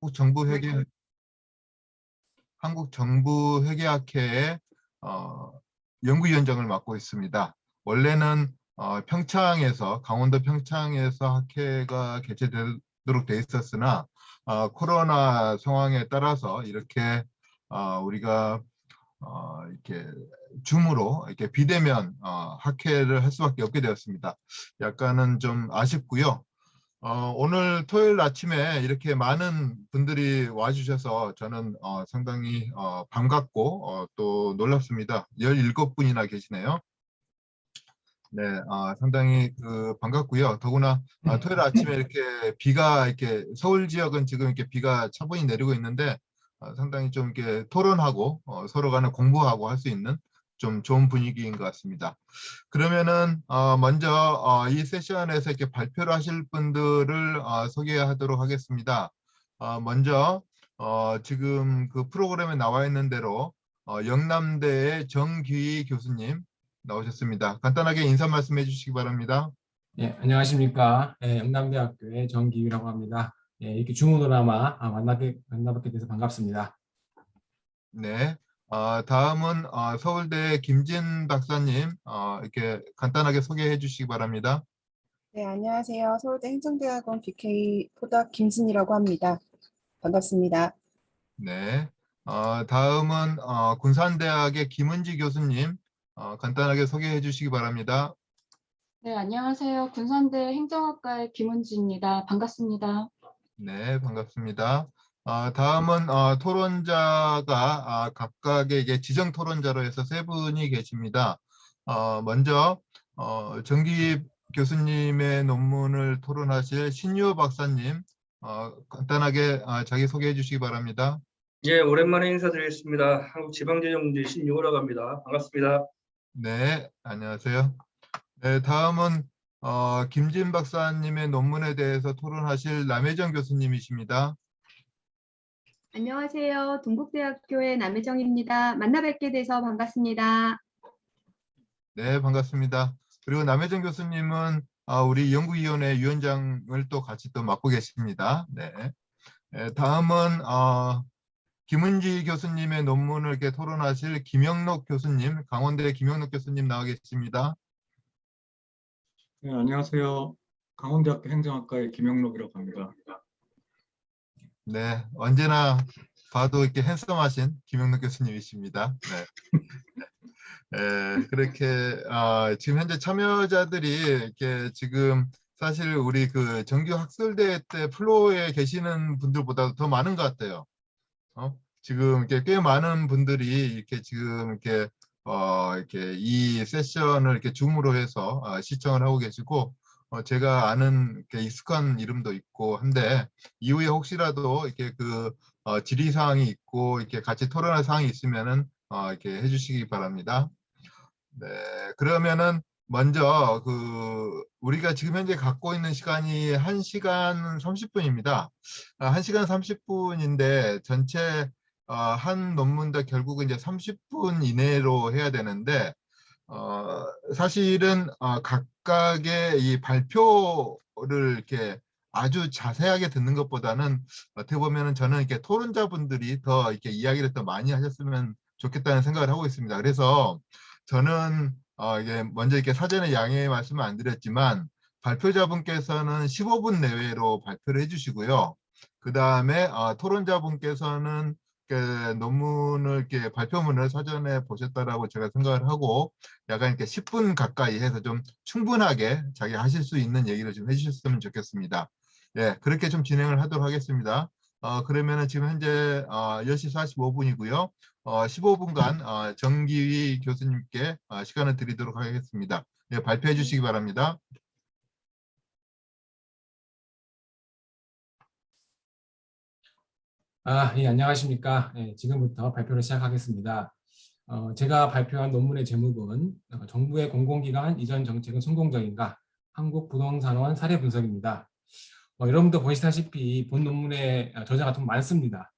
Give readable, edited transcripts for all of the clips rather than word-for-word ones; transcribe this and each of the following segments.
한국정부회계 한국정부회계학회의 연구위원장을 맡고 있습니다. 원래는 평창에서 강원도 평창에서 학회가 개최되도록 돼 있었으나 코로나 상황에 따라서 이렇게 우리가 이렇게 줌으로 이렇게 비대면 학회를 할 수밖에 없게 되었습니다. 약간은 좀 아쉽고요. 오늘 토요일 아침에 이렇게 많은 분들이 와주셔서 저는 상당히 반갑고 또 놀랍습니다. 17분이나 계시네요. 네, 상당히 반갑고요. 더구나 토요일 아침에 이렇게 비가 이렇게 서울 지역은 지금 이렇게 비가 차분히 내리고 있는데 상당히 좀 이렇게 토론하고 서로 간에 공부하고 할 수 있는 좀 좋은 분위기인 것 같습니다. 그러면은 먼저 이 세션에서 이렇게 발표를 하실 분들을 소개하도록 하겠습니다. 먼저 지금 그 프로그램에 나와 있는 대로 영남대의 정귀희 교수님 나오셨습니다. 간단하게 인사 말씀해 주시기 바랍니다. 네, 안녕하십니까. 영남대학교의 정기휘라고 합니다. 이렇게 줌으로나마 만나뵙게 돼서 반갑습니다. 네. 다음은 서울대 김진 박사님 이렇게 간단하게 소개해 주시기 바랍니다. 네, 안녕하세요. 서울대 행정대학원 BK 포닥 김순이라고 합니다. 반갑습니다. 네. 다음은 군산대학의 김은지 교수님 간단하게 소개해 주시기 바랍니다. 네, 안녕하세요. 군산대 행정학과의 김은지입니다. 반갑습니다. 네, 반갑습니다. 다음은 토론자가 각각의 이게 지정 토론자로 해서 세 분이 계십니다. 먼저 정기 교수님의 논문을 토론하실 신유호 박사님 간단하게 자기 소개해 주시기 바랍니다. 예, 오랜만에 인사드리겠습니다. 한국지방재정문제 신유호라고 합니다. 반갑습니다. 네, 안녕하세요. 네, 다음은 김진 박사님의 논문에 대해서 토론하실 남혜정 교수님이십니다. 안녕하세요. 동국대학교의 남혜정입니다. 만나 뵙게 돼서 반갑습니다. 네, 반갑습니다. 그리고 남혜정 교수님은 우리 연구위원회 위원장을 또 같이 또 맡고 계십니다. 네. 다음은 김은지 교수님의 논문을 이렇게 토론하실 김영록 교수님, 강원대 김영록 교수님 나와 계십니다. 네, 안녕하세요. 강원대학교 행정학과의 김영록이라고 합니다. 네, 언제나 봐도 이렇게 핸섬하신 김영록 교수님이십니다. 네. 그렇게 지금 현재 참여자들이 이렇게 지금 사실 우리 그 정규 학술대 때 플로어에 계시는 분들보다 더 많은 것 같아요. 지금 이렇게 꽤 많은 분들이 이렇게 지금 이렇게 이렇게 이 세션을 이렇게 줌으로 해서 시청을 하고 계시고 제가 아는 이렇게 익숙한 이름도 있고 한데 이후에 혹시라도 이렇게 그 질의 사항이 있고 이렇게 같이 토론할 사항이 있으면은 이렇게 해주시기 바랍니다. 네, 그러면은 먼저 우리가 지금 현재 갖고 있는 시간이 1시간 30분입니다. 1시간 30분인데 전체 한 논문도 결국은 이제 30분 이내로 해야 되는데 사실은 각각의 이 발표를 이렇게 아주 자세하게 듣는 것보다는 어떻게 보면은 저는 이렇게 토론자분들이 더 이렇게 이야기를 더 많이 하셨으면 좋겠다는 생각을 하고 있습니다. 그래서 저는 이게 먼저 이렇게 사전에 양해의 말씀을 안 드렸지만 발표자분께서는 15분 내외로 발표를 해주시고요. 그 다음에 토론자분께서는 논문을 이렇게 발표문을 사전에 보셨다라고 제가 생각을 하고 약간 이렇게 10분 가까이 해서 좀 충분하게 자기 하실 수 있는 얘기를 좀 해주셨으면 좋겠습니다. 예, 그렇게 좀 진행을 하도록 하겠습니다. 그러면은 지금 현재 10시 45분이고요. 15분간 정기휘 교수님께 시간을 드리도록 하겠습니다. 예, 발표해 주시기 바랍니다. 예, 안녕하십니까. 지금부터 발표를 시작하겠습니다. 제가 발표한 논문의 제목은 정부의 공공기관 이전 정책은 성공적인가? 한국부동산원 사례 분석입니다. 여러분도 보시다시피 본 논문에 저자가 좀 많습니다.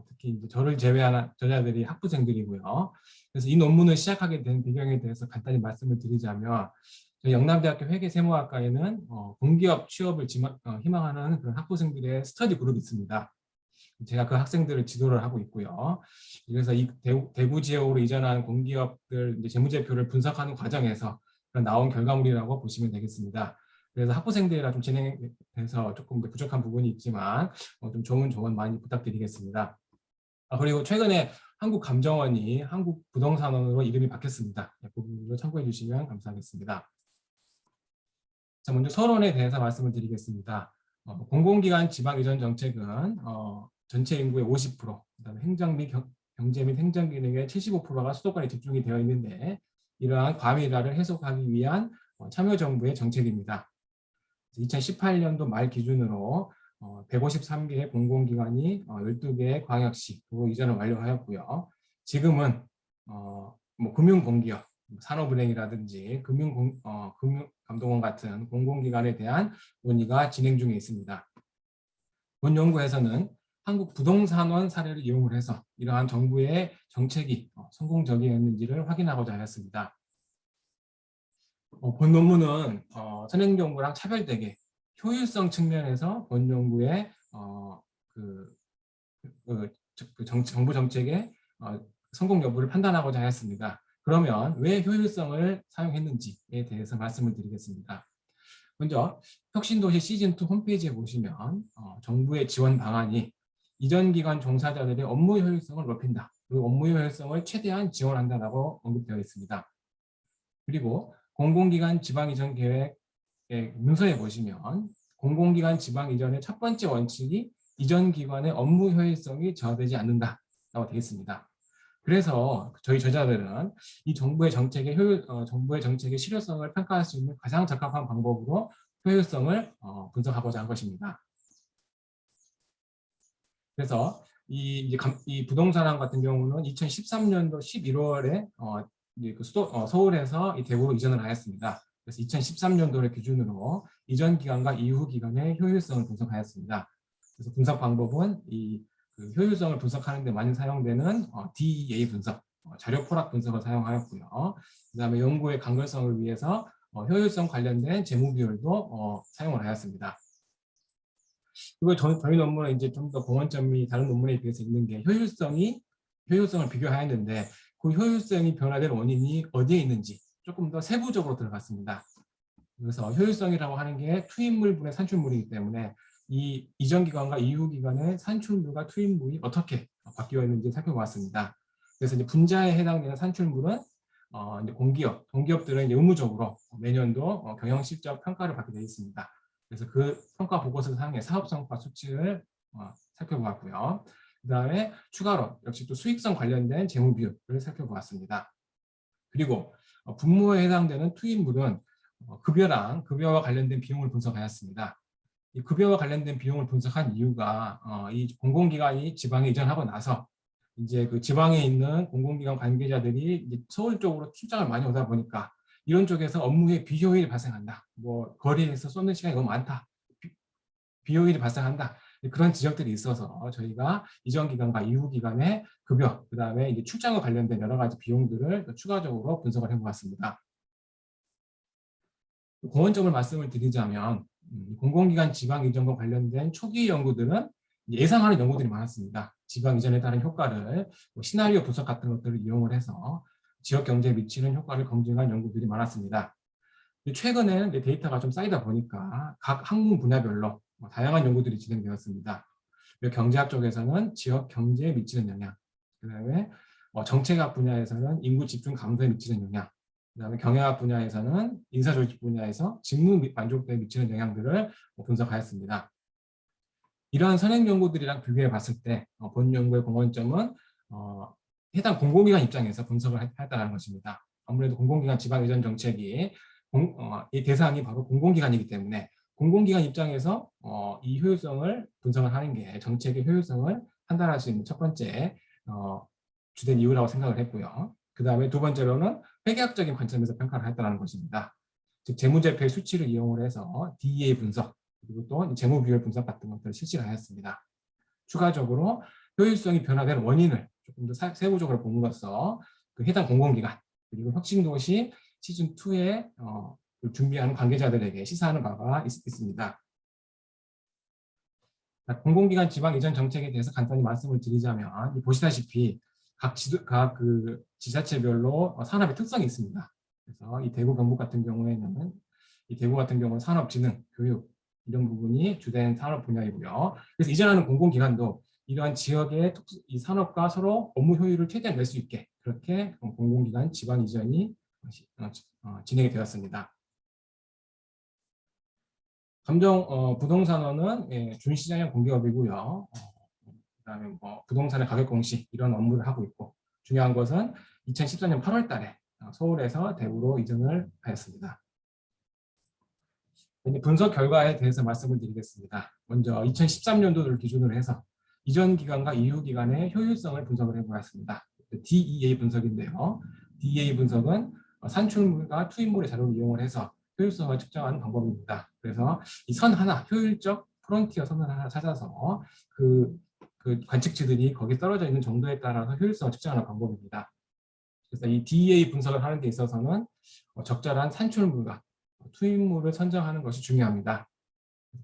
특히 이제 저를 제외한 저자들이 학부생들이고요. 그래서 이 논문을 시작하게 된 배경에 대해서 간단히 말씀을 드리자면 저희 영남대학교 회계세무학과에는 공기업 취업을 희망하는 그런 학부생들의 스터디 그룹이 있습니다. 제가 그 학생들을 지도를 하고 있고요. 그래서 이 대구 지역으로 이전한 공기업들 이제 재무제표를 분석하는 과정에서 나온 결과물이라고 보시면 되겠습니다. 그래서 학부생들이랑 좀 진행해서 조금 더 부족한 부분이 있지만 좀 좋은 조언 많이 부탁드리겠습니다. 그리고 최근에 한국감정원이 한국부동산원으로 이름이 바뀌었습니다. 그 부분도 참고해 주시면 감사하겠습니다. 자, 먼저 서론에 대해서 말씀을 드리겠습니다. 공공기관 지방 이전 정책은 전체 인구의 50%, 그다음에 행정 및 경제 및 행정 기능의 75%가 수도권에 집중이 되어 있는데 이러한 과밀화를 해소하기 위한 참여정부의 정책입니다. 2018년도 말 기준으로 153개의 공공기관이 12개의 광역시 도로 이전을 완료하였고요. 지금은 뭐 금융공기업, 산업은행이라든지 금융감독원 같은 공공기관에 대한 논의가 진행 중에 있습니다. 본 연구에서는 한국부동산원 사례를 이용을 해서 이러한 정부의 정책이 성공적이었는지를 확인하고자 하였습니다. 본 논문은 선행정부랑 차별되게 효율성 측면에서 본 연구의 정부 정책의 성공 여부를 판단하고자 하였습니다. 그러면 왜 효율성을 사용했는지에 대해서 말씀을 드리겠습니다. 먼저 혁신도시 시즌2 홈페이지에 보시면 정부의 지원 방안이 이전 기관 종사자들의 업무 효율성을 높인다. 그리고 업무 효율성을 최대한 지원한다라고 언급되어 있습니다. 그리고 공공기관 지방 이전 계획의 문서에 보시면 공공기관 지방 이전의 첫 번째 원칙이 이전 기관의 업무 효율성이 저하되지 않는다라고 되어 있습니다. 그래서 저희 저자들은 이 정부의 정책의 실효성을 평가할 수 있는 가장 적합한 방법으로 효율성을 분석하고자 한 것입니다. 그래서 이 부동산원 같은 경우는 2013년도 11월에 서울에서 이 대구로 이전을 하였습니다. 그래서 2013년도를 기준으로 이전 기간과 이후 기간의 효율성을 분석하였습니다. 그래서 분석 방법은 그 효율성을 분석하는 데 많이 사용되는 DEA 분석, 자료 포락 분석을 사용하였고요. 그다음에 연구의 강결성을 위해서 효율성 관련된 재무 비율도 사용을 하였습니다. 그리고 저희 논문은 이제 좀 더 공헌점이 다른 논문에 비해서 있는 게 효율성을 비교하였는데 그 효율성이 변화된 원인이 어디에 있는지 조금 더 세부적으로 들어갔습니다. 그래서 효율성이라고 하는 게 투입물분의 산출물이기 때문에 이 이전 기간과 이후 기간의 산출물과 투입물이 어떻게 바뀌어 있는지 살펴보았습니다. 그래서 이제 분자에 해당되는 산출물은 이제 공기업들은 이제 의무적으로 매년도 경영 실적 평가를 받게 되어 있습니다. 그래서 그 평가 보고서를 사용해 사업 성과 수치를 살펴보았고요. 그다음에 추가로 역시 또 수익성 관련된 재무 비율을 살펴보았습니다. 그리고 분모에 해당되는 투입물은 급여와 관련된 비용을 분석하였습니다. 이 급여와 관련된 비용을 분석한 이유가 이 공공기관이 지방에 이전하고 나서 이제 그 지방에 있는 공공기관 관계자들이 이제 서울 쪽으로 출장을 많이 오다 보니까 이런 쪽에서 업무에 비효율이 발생한다. 뭐 거리에서 쏟는 시간이 너무 많다. 비효율이 발생한다. 그런 지적들이 있어서 저희가 이전 기간과 이후 기간의 급여, 그다음에 이제 출장과 관련된 여러 가지 비용들을 추가적으로 분석을 해보았습니다. 공헌점을 말씀을 드리자면 공공기관 지방 이전과 관련된 초기 연구들은 예상하는 연구들이 많았습니다. 지방 이전에 따른 효과를 시나리오 분석 같은 것들을 이용을 해서 지역 경제에 미치는 효과를 검증한 연구들이 많았습니다. 최근에 데이터가 좀 쌓이다 보니까 각 학문 분야별로 다양한 연구들이 진행되었습니다. 경제학 쪽에서는 지역 경제에 미치는 영향, 그다음에 정책학 분야에서는 인구 집중 감소에 미치는 영향, 그다음에 경영학 분야에서는 인사조직 분야에서 직무 만족도에 미치는 영향들을 분석하였습니다. 이러한 선행 연구들이랑 비교해 봤을 때 본 연구의 공헌점은 해당 공공기관 입장에서 분석을 했다는 것입니다. 아무래도 공공기관 지방 이전 정책이 이 대상이 바로 공공기관이기 때문에 공공기관 입장에서 이 효율성을 분석을 하는 게 정책의 효율성을 판단할 수 있는 첫 번째 주된 이유라고 생각을 했고요. 그 다음에 두 번째로는 회계학적인 관점에서 평가를 했다는 것입니다. 즉 재무제표의 수치를 이용을 해서 DEA 분석, 그리고 또 재무 비율 분석 같은 것들을 실시를 하였습니다. 추가적으로 효율성이 변화된 원인을 조금 더 세부적으로 봄으로써 그 해당 공공기관 그리고 혁신도시 시즌2에 준비하는 관계자들에게 시사하는 바가 있습니다. 공공기관 지방 이전 정책에 대해서 간단히 말씀을 드리자면 보시다시피 각 지자체별로 산업의 특성이 있습니다. 그래서 이 대구 경북 같은 경우에는 산업진흥, 교육 이런 부분이 주된 산업 분야이고요. 그래서 이전하는 공공기관도 이러한 지역의 이 산업과 서로 업무 효율을 최대한 낼 수 있게 그렇게 공공기관 지방 이전이 진행이 되었습니다. 부동산원은 준시장형 공기업이고요. 그다음에 부동산의 가격 공시 이런 업무를 하고 있고 중요한 것은 2014년 8월 달에 서울에서 대구로 이전을 하였습니다. 분석 결과에 대해서 말씀을 드리겠습니다. 먼저 2013년도를 기준으로 해서 이전 기간과 이후 기간의 효율성을 분석을 해보았습니다. DEA 분석인데요. DEA 분석은 산출물과 투입물의 자료를 이용을 해서 효율성을 측정하는 방법입니다. 그래서 이 선 하나, 효율적 프론티어 선을 하나 찾아서 그 관측치들이 거기 떨어져 있는 정도에 따라서 효율성을 측정하는 방법입니다. 그래서 이 DEA 분석을 하는 데 있어서는 적절한 산출물과 투입물을 선정하는 것이 중요합니다.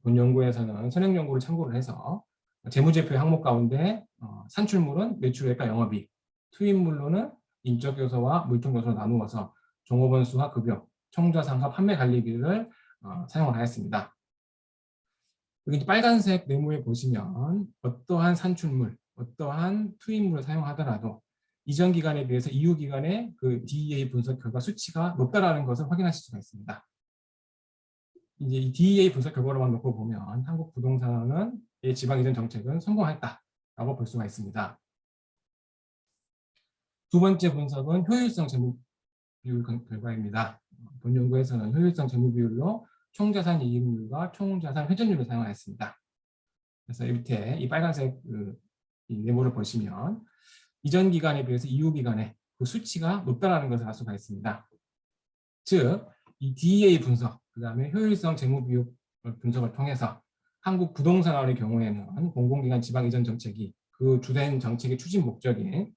본 연구에서는 선행 연구를 참고를 해서 재무제표 항목 가운데 산출물은 매출액과 영업이익, 투입물로는 인적 요소와 물적 요소로 나누어서 종업원 수와 급여, 총자산과 판매 관리비를 사용을 하였습니다. 여기 빨간색 네모에 보시면 어떠한 산출물, 어떠한 투입물을 사용하더라도 이전 기간에 비해서 이후 기간의 그 DEA 분석 결과 수치가 높다라는 것을 확인하실 수가 있습니다. 이제 이 DEA 분석 결과로만 놓고 보면 한국 부동산원은 지방 이전 정책은 성공했다라고 볼 수가 있습니다. 두 번째 분석은 효율성 재무 비율 결과입니다. 본 연구에서는 효율성 재무 비율로 총자산 이익률과 총자산 회전율을 사용하였습니다. 그래서 밑에 이 빨간색 이 네모를 보시면 이전 기간에 비해서 이후 기간에 그 수치가 높다라는 것을 알 수가 있습니다. 즉, 이 DEA 분석, 그 다음에 효율성 재무 비율 분석을 통해서 한국 부동산원의 경우에는 공공기관 지방 이전 정책이 그 주된 정책의 추진 목적인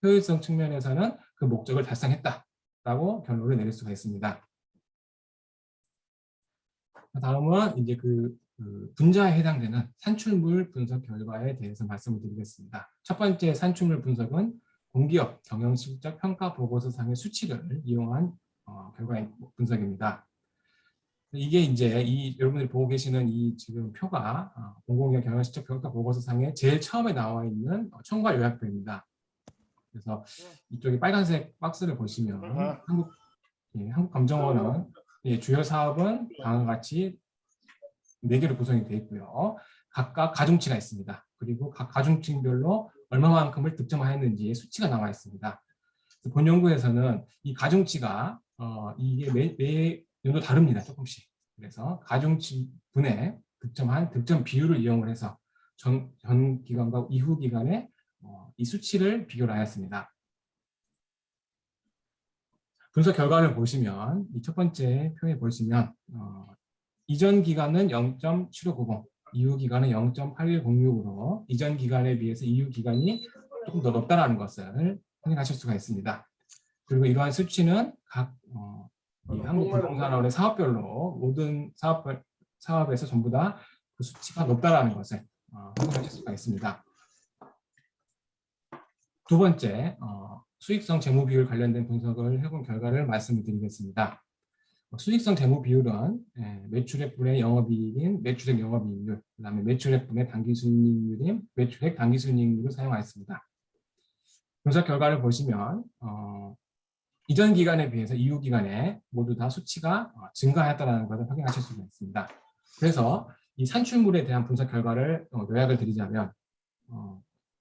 효율성 측면에서는 그 목적을 달성했다라고 결론을 내릴 수가 있습니다. 다음은 이제 분자에 해당되는 산출물 분석 결과에 대해서 말씀을 드리겠습니다. 첫 번째 산출물 분석은 공기업 경영실적 평가 보고서상의 수치를 이용한 결과의 분석입니다. 이게 이제 여러분들이 보고 계시는 이 지금 표가 공공기업 경영실적 평가 보고서상에 제일 처음에 나와 있는 총괄 요약표입니다. 그래서 이쪽에 빨간색 박스를 보시면 한국감정원은 주요 사업은 다음과 같이 4개로 구성이 되어 있고요. 각각 가중치가 있습니다. 그리고 각 가중치별로 얼마만큼을 득점하였는지의 수치가 나와 있습니다. 본 연구에서는 이 가중치가 이게 매 연도 다릅니다. 조금씩. 그래서 가중치 분의 득점 비율을 이용을 해서 전 기간과 이후 기간에 이 수치를 비교를 하였습니다. 분석 결과를 보시면 이 첫 번째 표에 보시면 이전 기간은 0.7590, 이후 기간은 0.8106으로 이전 기간에 비해서 이후 기간이 조금 더 높다는 것을 확인하실 수가 있습니다. 그리고 이러한 수치는 각 한국부동산원의 사업별로 모든 사업에서 전부 다 그 수치가 높다는 것을 확인하실 수가 있습니다. 두 번째, 수익성 재무 비율 관련된 분석을 해본 결과를 말씀을 드리겠습니다. 수익성 재무 비율은 매출액 분의 영업이익인 매출액 영업이익률, 그다음에 매출액 분의 당기순이익률인 매출액 당기순이익률을 사용하였습니다. 분석 결과를 보시면 이전 기간에 비해서 이후 기간에 모두 다 수치가 증가하였다는 것을 확인하실 수가 있습니다. 그래서 이 산출물에 대한 분석 결과를 요약을 드리자면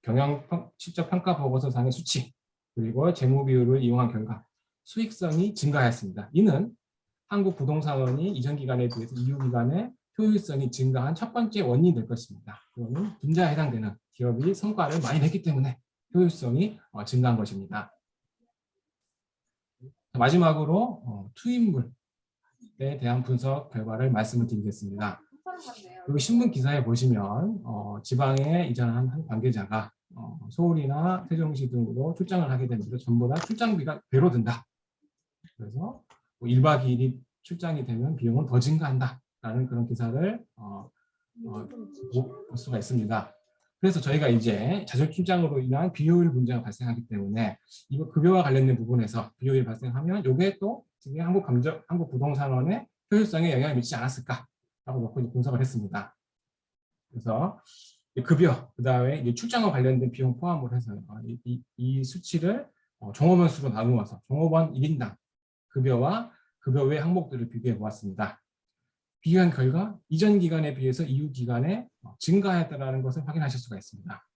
경영 실적 평가 보고서상의 수치 그리고 재무 비율을 이용한 결과 수익성이 증가하였습니다. 이는 한국 부동산원이 이전 기간에 비해서 이후 기간에 효율성이 증가한 첫 번째 원인이 될 것입니다. 그거는 분자에 해당되는 기업이 성과를 많이 냈기 때문에 효율성이 증가한 것입니다. 마지막으로 투입물에 대한 분석 결과를 말씀을 드리겠습니다. 그리고 신문 기사에 보시면 지방에 이전한 한 관계자가 서울이나 세종시 등으로 출장을 하게 되면서 전부 다 출장비가 배로 든다. 그래서 1박 2일이 출장이 되면 비용은 더 증가한다라는 그런 기사를 볼 수가 있습니다. 그래서 저희가 이제 자율 출장으로 인한 비효율 문제가 발생하기 때문에 이거 급여와 관련된 부분에서 비효율이 발생하면 이게 또 지금 한국 부동산원의 효율성에 영향을 미치지 않았을까라고 놓고 이제 분석을 했습니다. 그래서 급여, 그다음에 이제 출장과 관련된 비용 포함을 해서 이 수치를 종업원 수로 나누어서 종업원 1인당 급여와 급여 외 항목들을 비교해 보았습니다. 비교한 결과 이전 기간에 비해서 이후 기간에 증가했다는 것을 확인하실 수가 있습니다.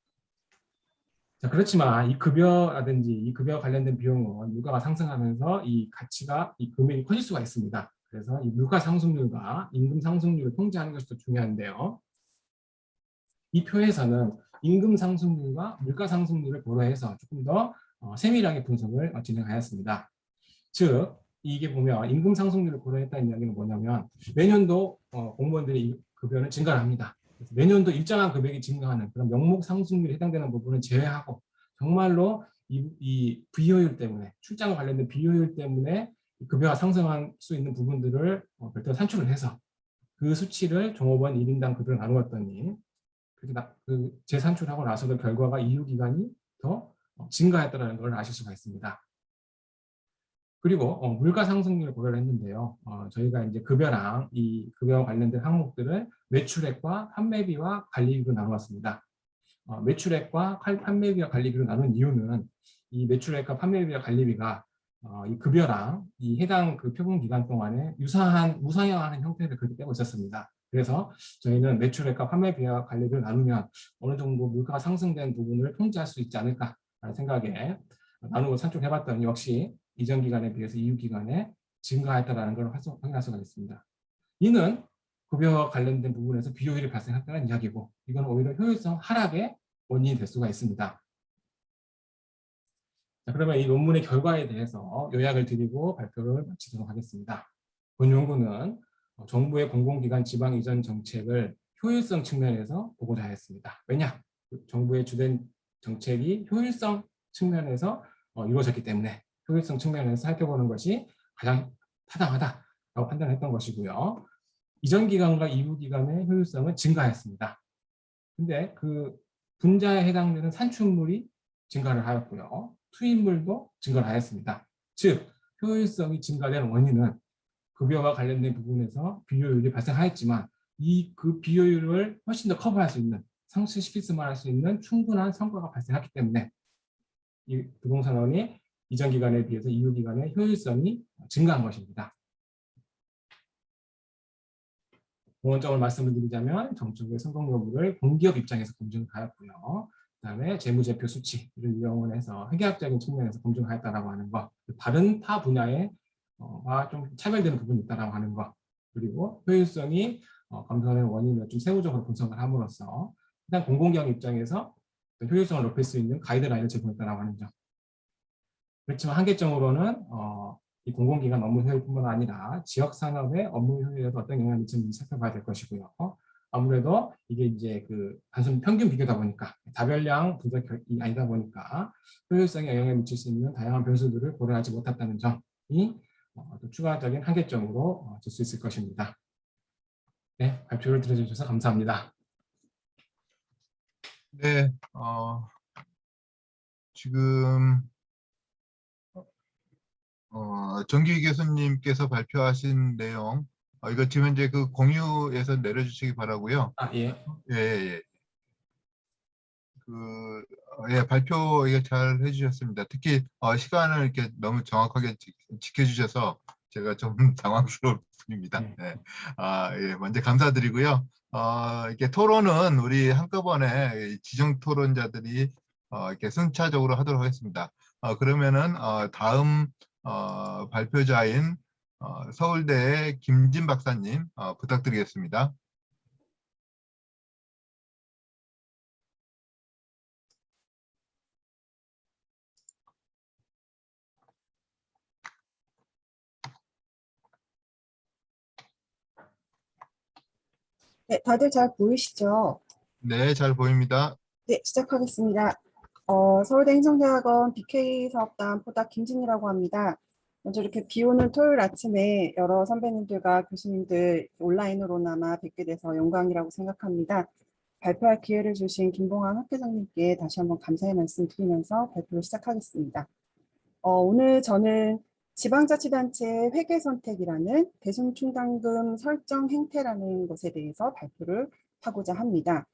자, 그렇지만 이 급여라든지 이 급여와 관련된 비용은 물가가 상승하면서 이 가치가, 이 금액이 커질 수가 있습니다. 그래서 이 물가 상승률과 임금 상승률을 통제하는 것이 더 중요한데요. 이 표에서는 임금 상승률과 물가 상승률을 고려해서 조금 더 세밀하게 분석을 진행하였습니다. 즉, 이게 보면 임금 상승률을 고려했다는 이야기는 뭐냐면 매년도 공무원들이 급여는 증가를 합니다. 그래서 매년도 일정한 금액이 증가하는 그런 명목 상승률에 해당되는 부분은 제외하고 정말로 이 비효율 때문에, 출장과 관련된 비효율 때문에 급여가 상승할 수 있는 부분들을 별도로 산출을 해서 그 수치를 종업원 1인당 급여를 나누었더니 그 재산출하고 나서도 결과가 이후 기간이 더 증가했다는 걸 아실 수가 있습니다. 그리고 물가 상승률을 고려를 했는데요. 저희가 이제 급여랑 이 급여와 관련된 항목들을 매출액과 판매비와 관리비로 나누었습니다. 매출액과 판매비와 관리비로 나눈 이유는 이 매출액과 판매비와 관리비가 이 급여랑 이 해당 그 표본 기간 동안에 우상향하는 형태를 그리고 있었습니다. 그래서 저희는 매출액과 판매비와 관리비를 나누면 어느 정도 물가가 상승된 부분을 통제할 수 있지 않을까라는 생각에 나누고 산출해봤더니 역시 이전 기간에 비해서 이후 기간에 증가했다는 걸 확인할 수가 있습니다. 이는 급여와 관련된 부분에서 비효율이 발생했다는 이야기고, 이건 오히려 효율성 하락의 원인이 될 수가 있습니다. 자, 그러면 이 논문의 결과에 대해서 요약을 드리고 발표를 마치도록 하겠습니다. 본 연구는 정부의 공공기관 지방 이전 정책을 효율성 측면에서 보고자 했습니다. 왜냐? 정부의 주된 정책이 효율성 측면에서 이루어졌기 때문에 효율성 측면에서 살펴보는 것이 가장 타당하다라고 판단했던 것이고요. 이전 기간과 이후 기간의 효율성은 증가했습니다. 근데 그 분자에 해당되는 산출물이 증가를 하였고요. 투입물도 증가를 하였습니다. 즉, 효율성이 증가된 원인은 급여와 관련된 부분에서 비효율이 발생하였지만 그 비효율을 훨씬 더 커버할 수 있는, 상쇄시킬 수만 할 수 있는 충분한 성과가 발생했기 때문에 이 부동산원이 이전 기간에 비해서 이후 기간의 효율성이 증가한 것입니다. 공원적으로 말씀을 드리자면 정책의 성공 여부를 공기업 입장에서 검증을 하였고요. 그다음에 재무제표 수치를 이용을 해서 회계학적인 측면에서 검증을 하였다라고 하는 것, 다른 타 분야에 좀 차별되는 부분이 있다라고 하는 것, 그리고 효율성이 감소하는 원인을 좀 세부적으로 분석을 함으로써 일단 공공기업 입장에서 효율성을 높일 수 있는 가이드라인을 제공했다라고 하는 점. 그렇지만 한계점으로는 이 공공기관 업무 효율뿐만 아니라 지역 산업의 업무 효율에도 어떤 영향을 미치는지 살펴봐야 될 것이고요. 아무래도 이게 이제 그 단순 평균 비교다 보니까 다별량 분석이 아니다 보니까 효율성에 영향을 미칠 수 있는 다양한 변수들을 고려하지 못했다는 점이 또 추가적인 한계점으로 될 수 있을 것입니다. 네, 발표를 들어주셔서 감사합니다. 네, 지금 정기 교수님께서 발표하신 내용, 이거 지금 현재 그 공유에서 내려주시기 바라고요. 예. 예. 예, 발표 이거 잘 해주셨습니다. 특히 시간을 이렇게 너무 정확하게 지켜주셔서 제가 좀 당황스러울 뿐입니다. 네. 예, 먼저 감사드리고요. 이렇게 토론은 우리 한꺼번에 지정 토론자들이 이렇게 순차적으로 하도록 하겠습니다. 그러면은 다음 발표자인 서울대 김진 박사님 부탁드리겠습니다. 네, 다들 잘 보이시죠? 네, 잘 보입니다. 네, 시작하겠습니다. 서울대 행정대학원 BK 사업단 포닥 김진이라고 합니다. 먼저 이렇게 비 오는 토요일 아침에 여러 선배님들과 교수님들 온라인으로나마 뵙게 돼서 영광이라고 생각합니다. 발표할 기회를 주신 김봉환 학회장님께 다시 한번 감사의 말씀 드리면서 발표를 시작하겠습니다. 오늘 저는 지방자치단체의 회계선택이라는 대손충당금 설정 행태라는 것에 대해서 발표를 하고자 합니다.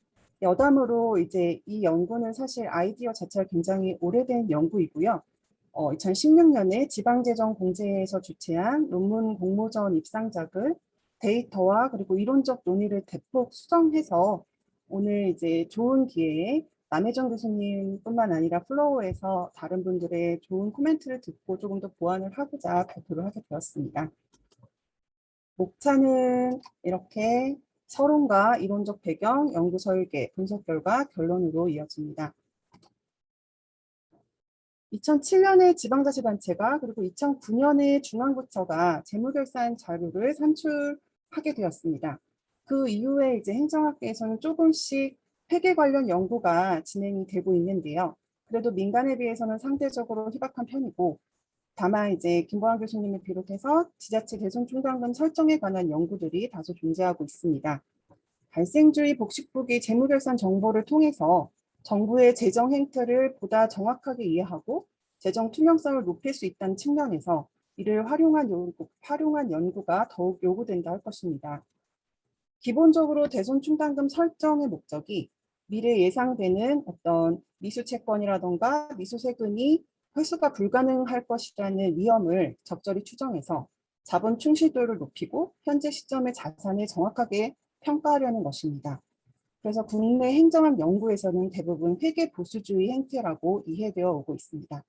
여담으로 이제 이 연구는 사실 아이디어 자체가 굉장히 오래된 연구이고요. 2016년에 지방재정공제에서 주최한 논문 공모전 입상작을 데이터와 그리고 이론적 논의를 대폭 수정해서 오늘 이제 좋은 기회에 남혜정 교수님뿐만 아니라 플로어에서 다른 분들의 좋은 코멘트를 듣고 조금 더 보완을 하고자 발표를 하게 되었습니다. 목차는 이렇게 서론과 이론적 배경, 연구 설계, 분석 결과, 결론으로 이어집니다. 2007년에 지방자치단체가 그리고 2009년에 중앙부처가 재무결산 자료를 산출하게 되었습니다. 그 이후에 이제 행정학계에서는 조금씩 회계 관련 연구가 진행이 되고 있는데요. 그래도 민간에 비해서는 상대적으로 희박한 편이고, 다만 이제 김보환 교수님을 비롯해서 지자체 대손충당금 설정에 관한 연구들이 다소 존재하고 있습니다. 발생주의 복식부기 재무결산 정보를 통해서 정부의 재정 행태를 보다 정확하게 이해하고 재정 투명성을 높일 수 있다는 측면에서 이를 활용한 연구가 더욱 요구된다 할 것입니다. 기본적으로 대손충당금 설정의 목적이 미래 예상되는 어떤 미수채권이라던가 미수세금이 회수가 불가능할 것이라는 위험을 적절히 추정해서 자본 충실도를 높이고 현재 시점의 자산을 정확하게 평가하려는 것입니다. 그래서 국내 행정학 연구에서는 대부분 회계 보수주의 행태라고 이해되어 오고 있습니다.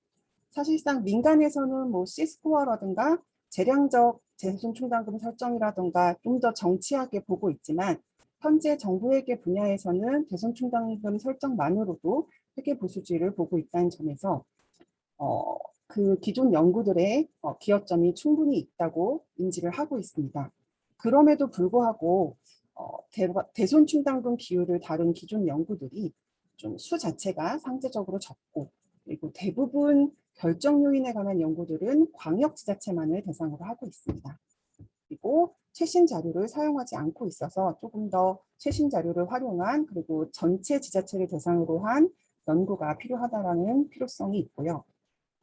사실상 민간에서는 뭐 C스코어라든가 재량적 대손충당금 설정이라든가 좀 더 정치하게 보고 있지만 현재 정부회계 분야에서는 대손충당금 설정만으로도 회계 보수주의를 보고 있다는 점에서 그 기존 연구들의 기여점이 충분히 있다고 인지를 하고 있습니다. 그럼에도 불구하고 대손충당금 비율을 다룬 기존 연구들이 좀 수 자체가 상대적으로 적고, 그리고 대부분 결정 요인에 관한 연구들은 광역지자체만을 대상으로 하고 있습니다. 그리고 최신 자료를 사용하지 않고 있어서 조금 더 최신 자료를 활용한 그리고 전체 지자체를 대상으로 한 연구가 필요하다라는 필요성이 있고요.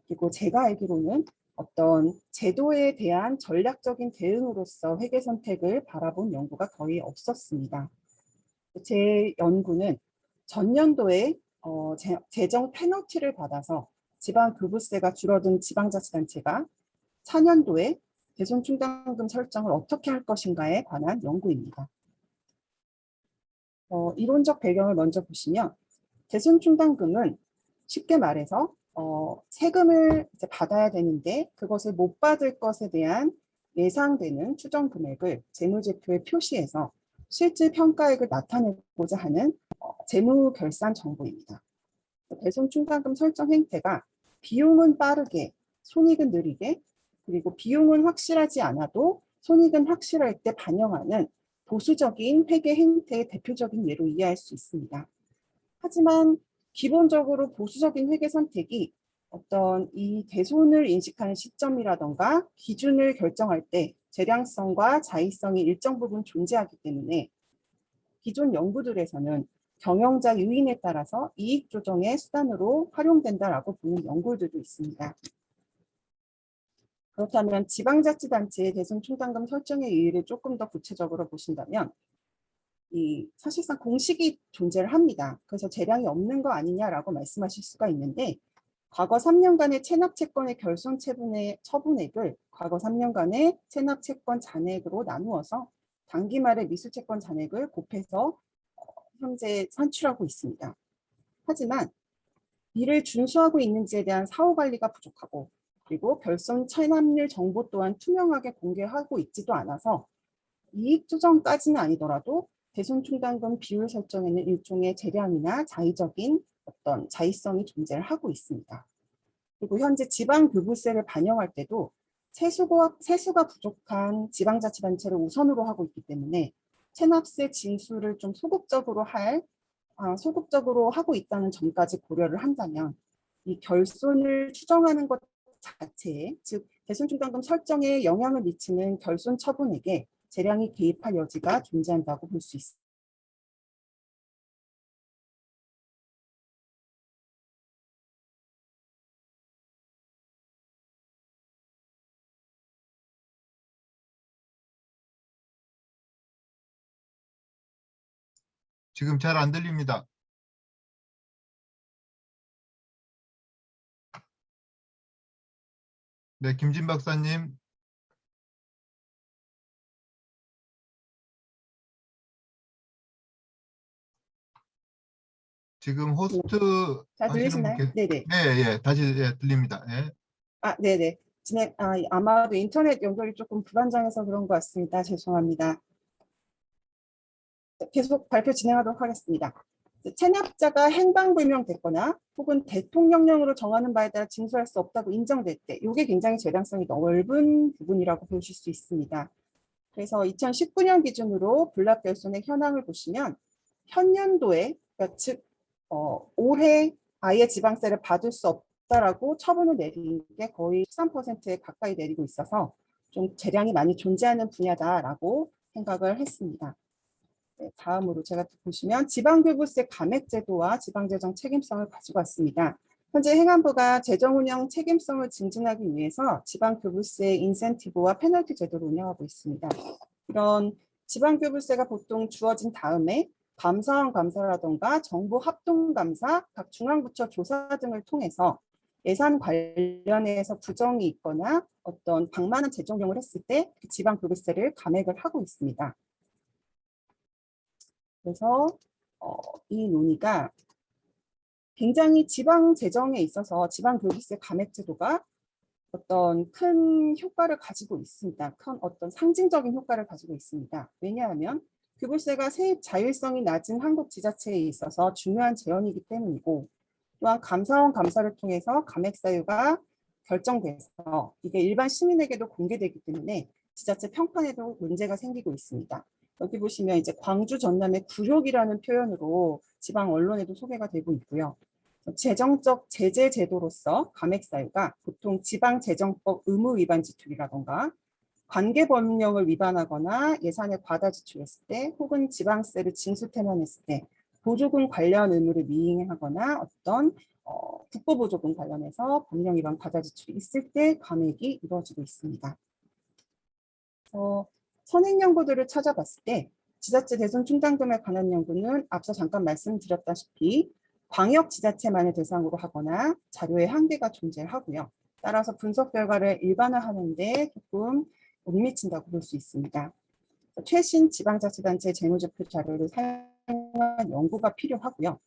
그리고 제가 알기로는 어떤 제도에 대한 전략적인 대응으로서 회계 선택을 바라본 연구가 거의 없었습니다. 제 연구는 전년도에 재정 페널티를 받아서 지방교부세가 줄어든 지방자치단체가 차년도에 대손충당금 설정을 어떻게 할 것인가에 관한 연구입니다. 이론적 배경을 먼저 보시면 대손충당금은 쉽게 말해서 세금을 이제 받아야 되는데 그것을 못 받을 것에 대한 예상되는 추정 금액을 재무제표에 표시해서 실질 평가액을 나타내고자 하는 재무결산 정보입니다. 대손충당금 설정 행태가 비용은 빠르게, 손익은 느리게, 그리고 비용은 확실하지 않아도 손익은 확실할 때 반영하는 보수적인 회계 행태의 대표적인 예로 이해할 수 있습니다. 하지만 기본적으로 보수적인 회계 선택이 어떤 이 대손을 인식하는 시점이라던가 기준을 결정할 때 재량성과 자의성이 일정 부분 존재하기 때문에 기존 연구들에서는 경영자 유인에 따라서 이익 조정의 수단으로 활용된다라고 보는 연구들도 있습니다. 그렇다면 지방자치단체의 대손충당금 설정의 의의를 조금 더 구체적으로 보신다면 사실상 공식이 존재를 합니다. 그래서 재량이 없는 거 아니냐라고 말씀하실 수가 있는데 과거 3년간의 체납채권의 결손 처분액을 과거 3년간의 체납채권 잔액으로 나누어서 당기 말의 미수채권 잔액을 곱해서 현재 산출하고 있습니다. 하지만 이를 준수하고 있는지에 대한 사후관리가 부족하고 그리고 결손 체납률 정보 또한 투명하게 공개하고 있지도 않아서 이익 조정까지는 아니더라도 대손충당금 비율 설정에는 일종의 재량이나 자의적인 어떤 자의성이 존재를 하고 있습니다. 그리고 현재 지방교부세를 반영할 때도 세수가 부족한 지방자치단체를 우선으로 하고 있기 때문에 체납세 징수를 좀 소극적으로 하고 있다는 점까지 고려를 한다면 이 결손을 추정하는 것 자체에, 즉 대손충당금 설정에 영향을 미치는 결손 처분액에 재량이 개입할 여지가 존재한다고 볼 수 있습니다. 지금 잘 안 들립니다. 네, 김진 박사님. 지금 호스트 잘 하시는 분 들리시나요? 네네. 네, 예, 다시 들립니다. 예. 네네. 아마도 인터넷 연결이 조금 불안정해서 그런 것 같습니다. 죄송합니다. 계속 발표 진행하도록 하겠습니다. 체납자가 행방불명됐거나 혹은 대통령령으로 정하는 바에 따라 징수할 수 없다고 인정될 때, 이게 굉장히 재량성이 넓은 부분이라고 보실 수 있습니다. 그래서 2019년 기준으로 불납결손의 현황을 보시면 현년도에, 그러니까 즉 올해 아예 지방세를 받을 수 없다라고 처분을 내린 게 거의 13%에 가까이 내리고 있어서 좀 재량이 많이 존재하는 분야다라고 생각을 했습니다. 네, 다음으로 제가 보시면 지방교부세 감액제도와 지방재정 책임성을 가지고 왔습니다. 현재 행안부가 재정운영 책임성을 증진하기 위해서 지방교부세 인센티브와 페널티 제도를 운영하고 있습니다. 이런 지방교부세가 보통 주어진 다음에 감사원 감사라던가 정부 합동감사, 각 중앙부처 조사 등을 통해서 예산 관련해서 부정이 있거나 어떤 방만한 재정용을 했을 때 지방교부세를 감액을 하고 있습니다. 그래서 이 논의가 굉장히 지방 재정에 있어서 지방교부세 감액제도가 어떤 큰 효과를 가지고 있습니다. 큰 어떤 상징적인 효과를 가지고 있습니다. 왜냐하면 교부세가 세입 자율성이 낮은 한국 지자체에 있어서 중요한 제언이기 때문이고, 또한 감사원 감사를 통해서 감액 사유가 결정돼서 이게 일반 시민에게도 공개되기 때문에 지자체 평판에도 문제가 생기고 있습니다. 여기 보시면 이제 광주 전남의 굴욕이라는 표현으로 지방 언론에도 소개가 되고 있고요. 재정적 제재 제도로서 감액 사유가 보통 지방재정법 의무 위반 지출이라던가 관계법령을 위반하거나 예산을 과다 지출했을 때 혹은 지방세를 징수 태만했을 때 보조금 관련 의무를 미행하거나 어떤 국고보조금 관련해서 법령 위반 과다 지출이 있을 때 감액이 이루어지고 있습니다. 선행 연구들을 찾아봤을 때 지자체 대손 충당금에 관한 연구는 앞서 잠깐 말씀드렸다시피 광역 지자체만을 대상으로 하거나 자료의 한계가 존재하고요. 따라서 분석 결과를 일반화하는 데 조금 못 미친다고 볼 수 있습니다. 최신 지방자치단체 재무제표 자료를 사용한 연구가 필요하고요.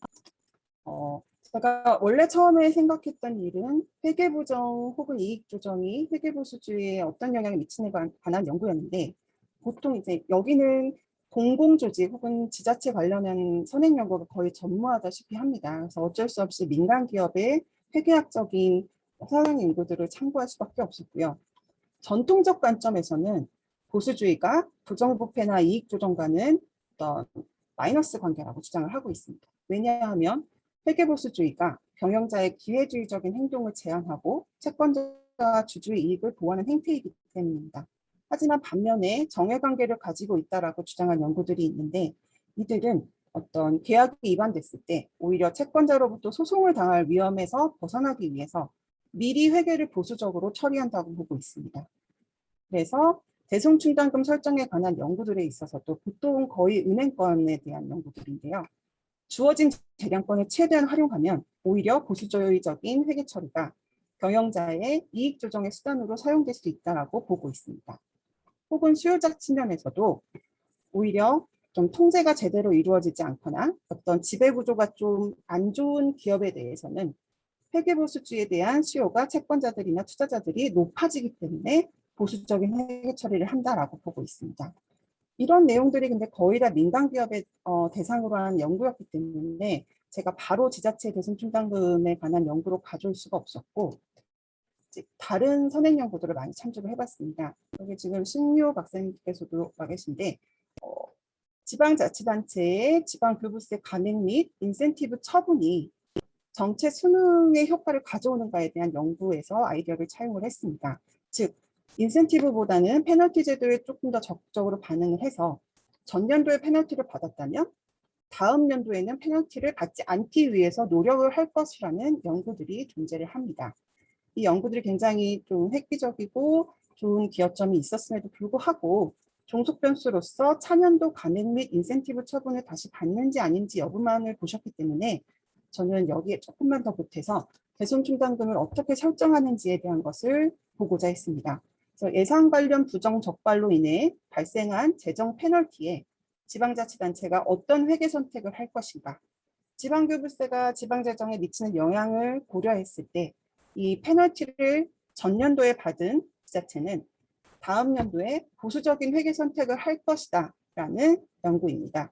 제가 원래 처음에 생각했던 일은 회계부정 혹은 이익조정이 회계보수주의에 어떤 영향을 미치는 가 관한 연구였는데, 보통 이제 여기는 공공조직 혹은 지자체 관련한 선행연구가 거의 전무하다시피 합니다. 그래서 어쩔 수 없이 민간기업의 회계학적인 선행 연구들을 참고할 수밖에 없었고요. 전통적 관점에서는 보수주의가 부정부패나 이익조정과는 어떤 마이너스 관계라고 주장을 하고 있습니다. 왜냐하면 회계보수주의가 경영자의 기회주의적인 행동을 제한하고 채권자와 주주의 이익을 보호하는 행태이기 때문입니다. 하지만 반면에 정해관계를 가지고 있다라고 주장한 연구들이 있는데, 이들은 어떤 계약이 위반됐을 때 오히려 채권자로부터 소송을 당할 위험에서 벗어나기 위해서 미리 회계를 보수적으로 처리한다고 보고 있습니다. 그래서 대손충당금 설정에 관한 연구들에 있어서도 보통 거의 은행권에 대한 연구들인데요. 주어진 재량권을 최대한 활용하면 오히려 보수주의적인 회계 처리가 경영자의 이익 조정의 수단으로 사용될 수 있다고 보고 있습니다. 혹은 수요자 측면에서도 오히려 좀 통제가 제대로 이루어지지 않거나 어떤 지배구조가 좀 안 좋은 기업에 대해서는 회계보수주의에 대한 수요가 채권자들이나 투자자들이 높아지기 때문에 보수적인 회계 처리를 한다라고 보고 있습니다. 이런 내용들이 근데 거의 다 민간기업의 대상으로 한 연구였기 때문에 제가 바로 지자체 대손충당금에 관한 연구로 가져올 수가 없었고, 다른 선행 연구들을 많이 참조를 해봤습니다. 여기 지금 신유 박사님께서도 와 계신데, 지방자치단체의 지방교부세 감액 및 인센티브 처분이 정책 수능의 효과를 가져오는가에 대한 연구에서 아이디어를 차용을 했습니다. 즉 인센티브보다는 페널티 제도에 조금 더 적극적으로 반응을 해서 전년도에 페널티를 받았다면 다음 연도에는 페널티를 받지 않기 위해서 노력을 할 것이라는 연구들이 존재를 합니다. 이 연구들이 굉장히 좀 획기적이고 좋은 기여점이 있었음에도 불구하고 종속 변수로서 차년도 감액 및 인센티브 처분을 다시 받는지 아닌지 여부만을 보셨기 때문에 저는 여기에 조금만 더 보태서 대손충당금을 어떻게 설정하는지에 대한 것을 보고자 했습니다. 그래서 예산 관련 부정 적발로 인해 발생한 재정 페널티에 지방자치단체가 어떤 회계 선택을 할 것인가, 지방교부세가 지방재정에 미치는 영향을 고려했을 때 이 페널티를 전년도에 받은 지자체는 다음 연도에 보수적인 회계 선택을 할 것이다 라는 연구입니다.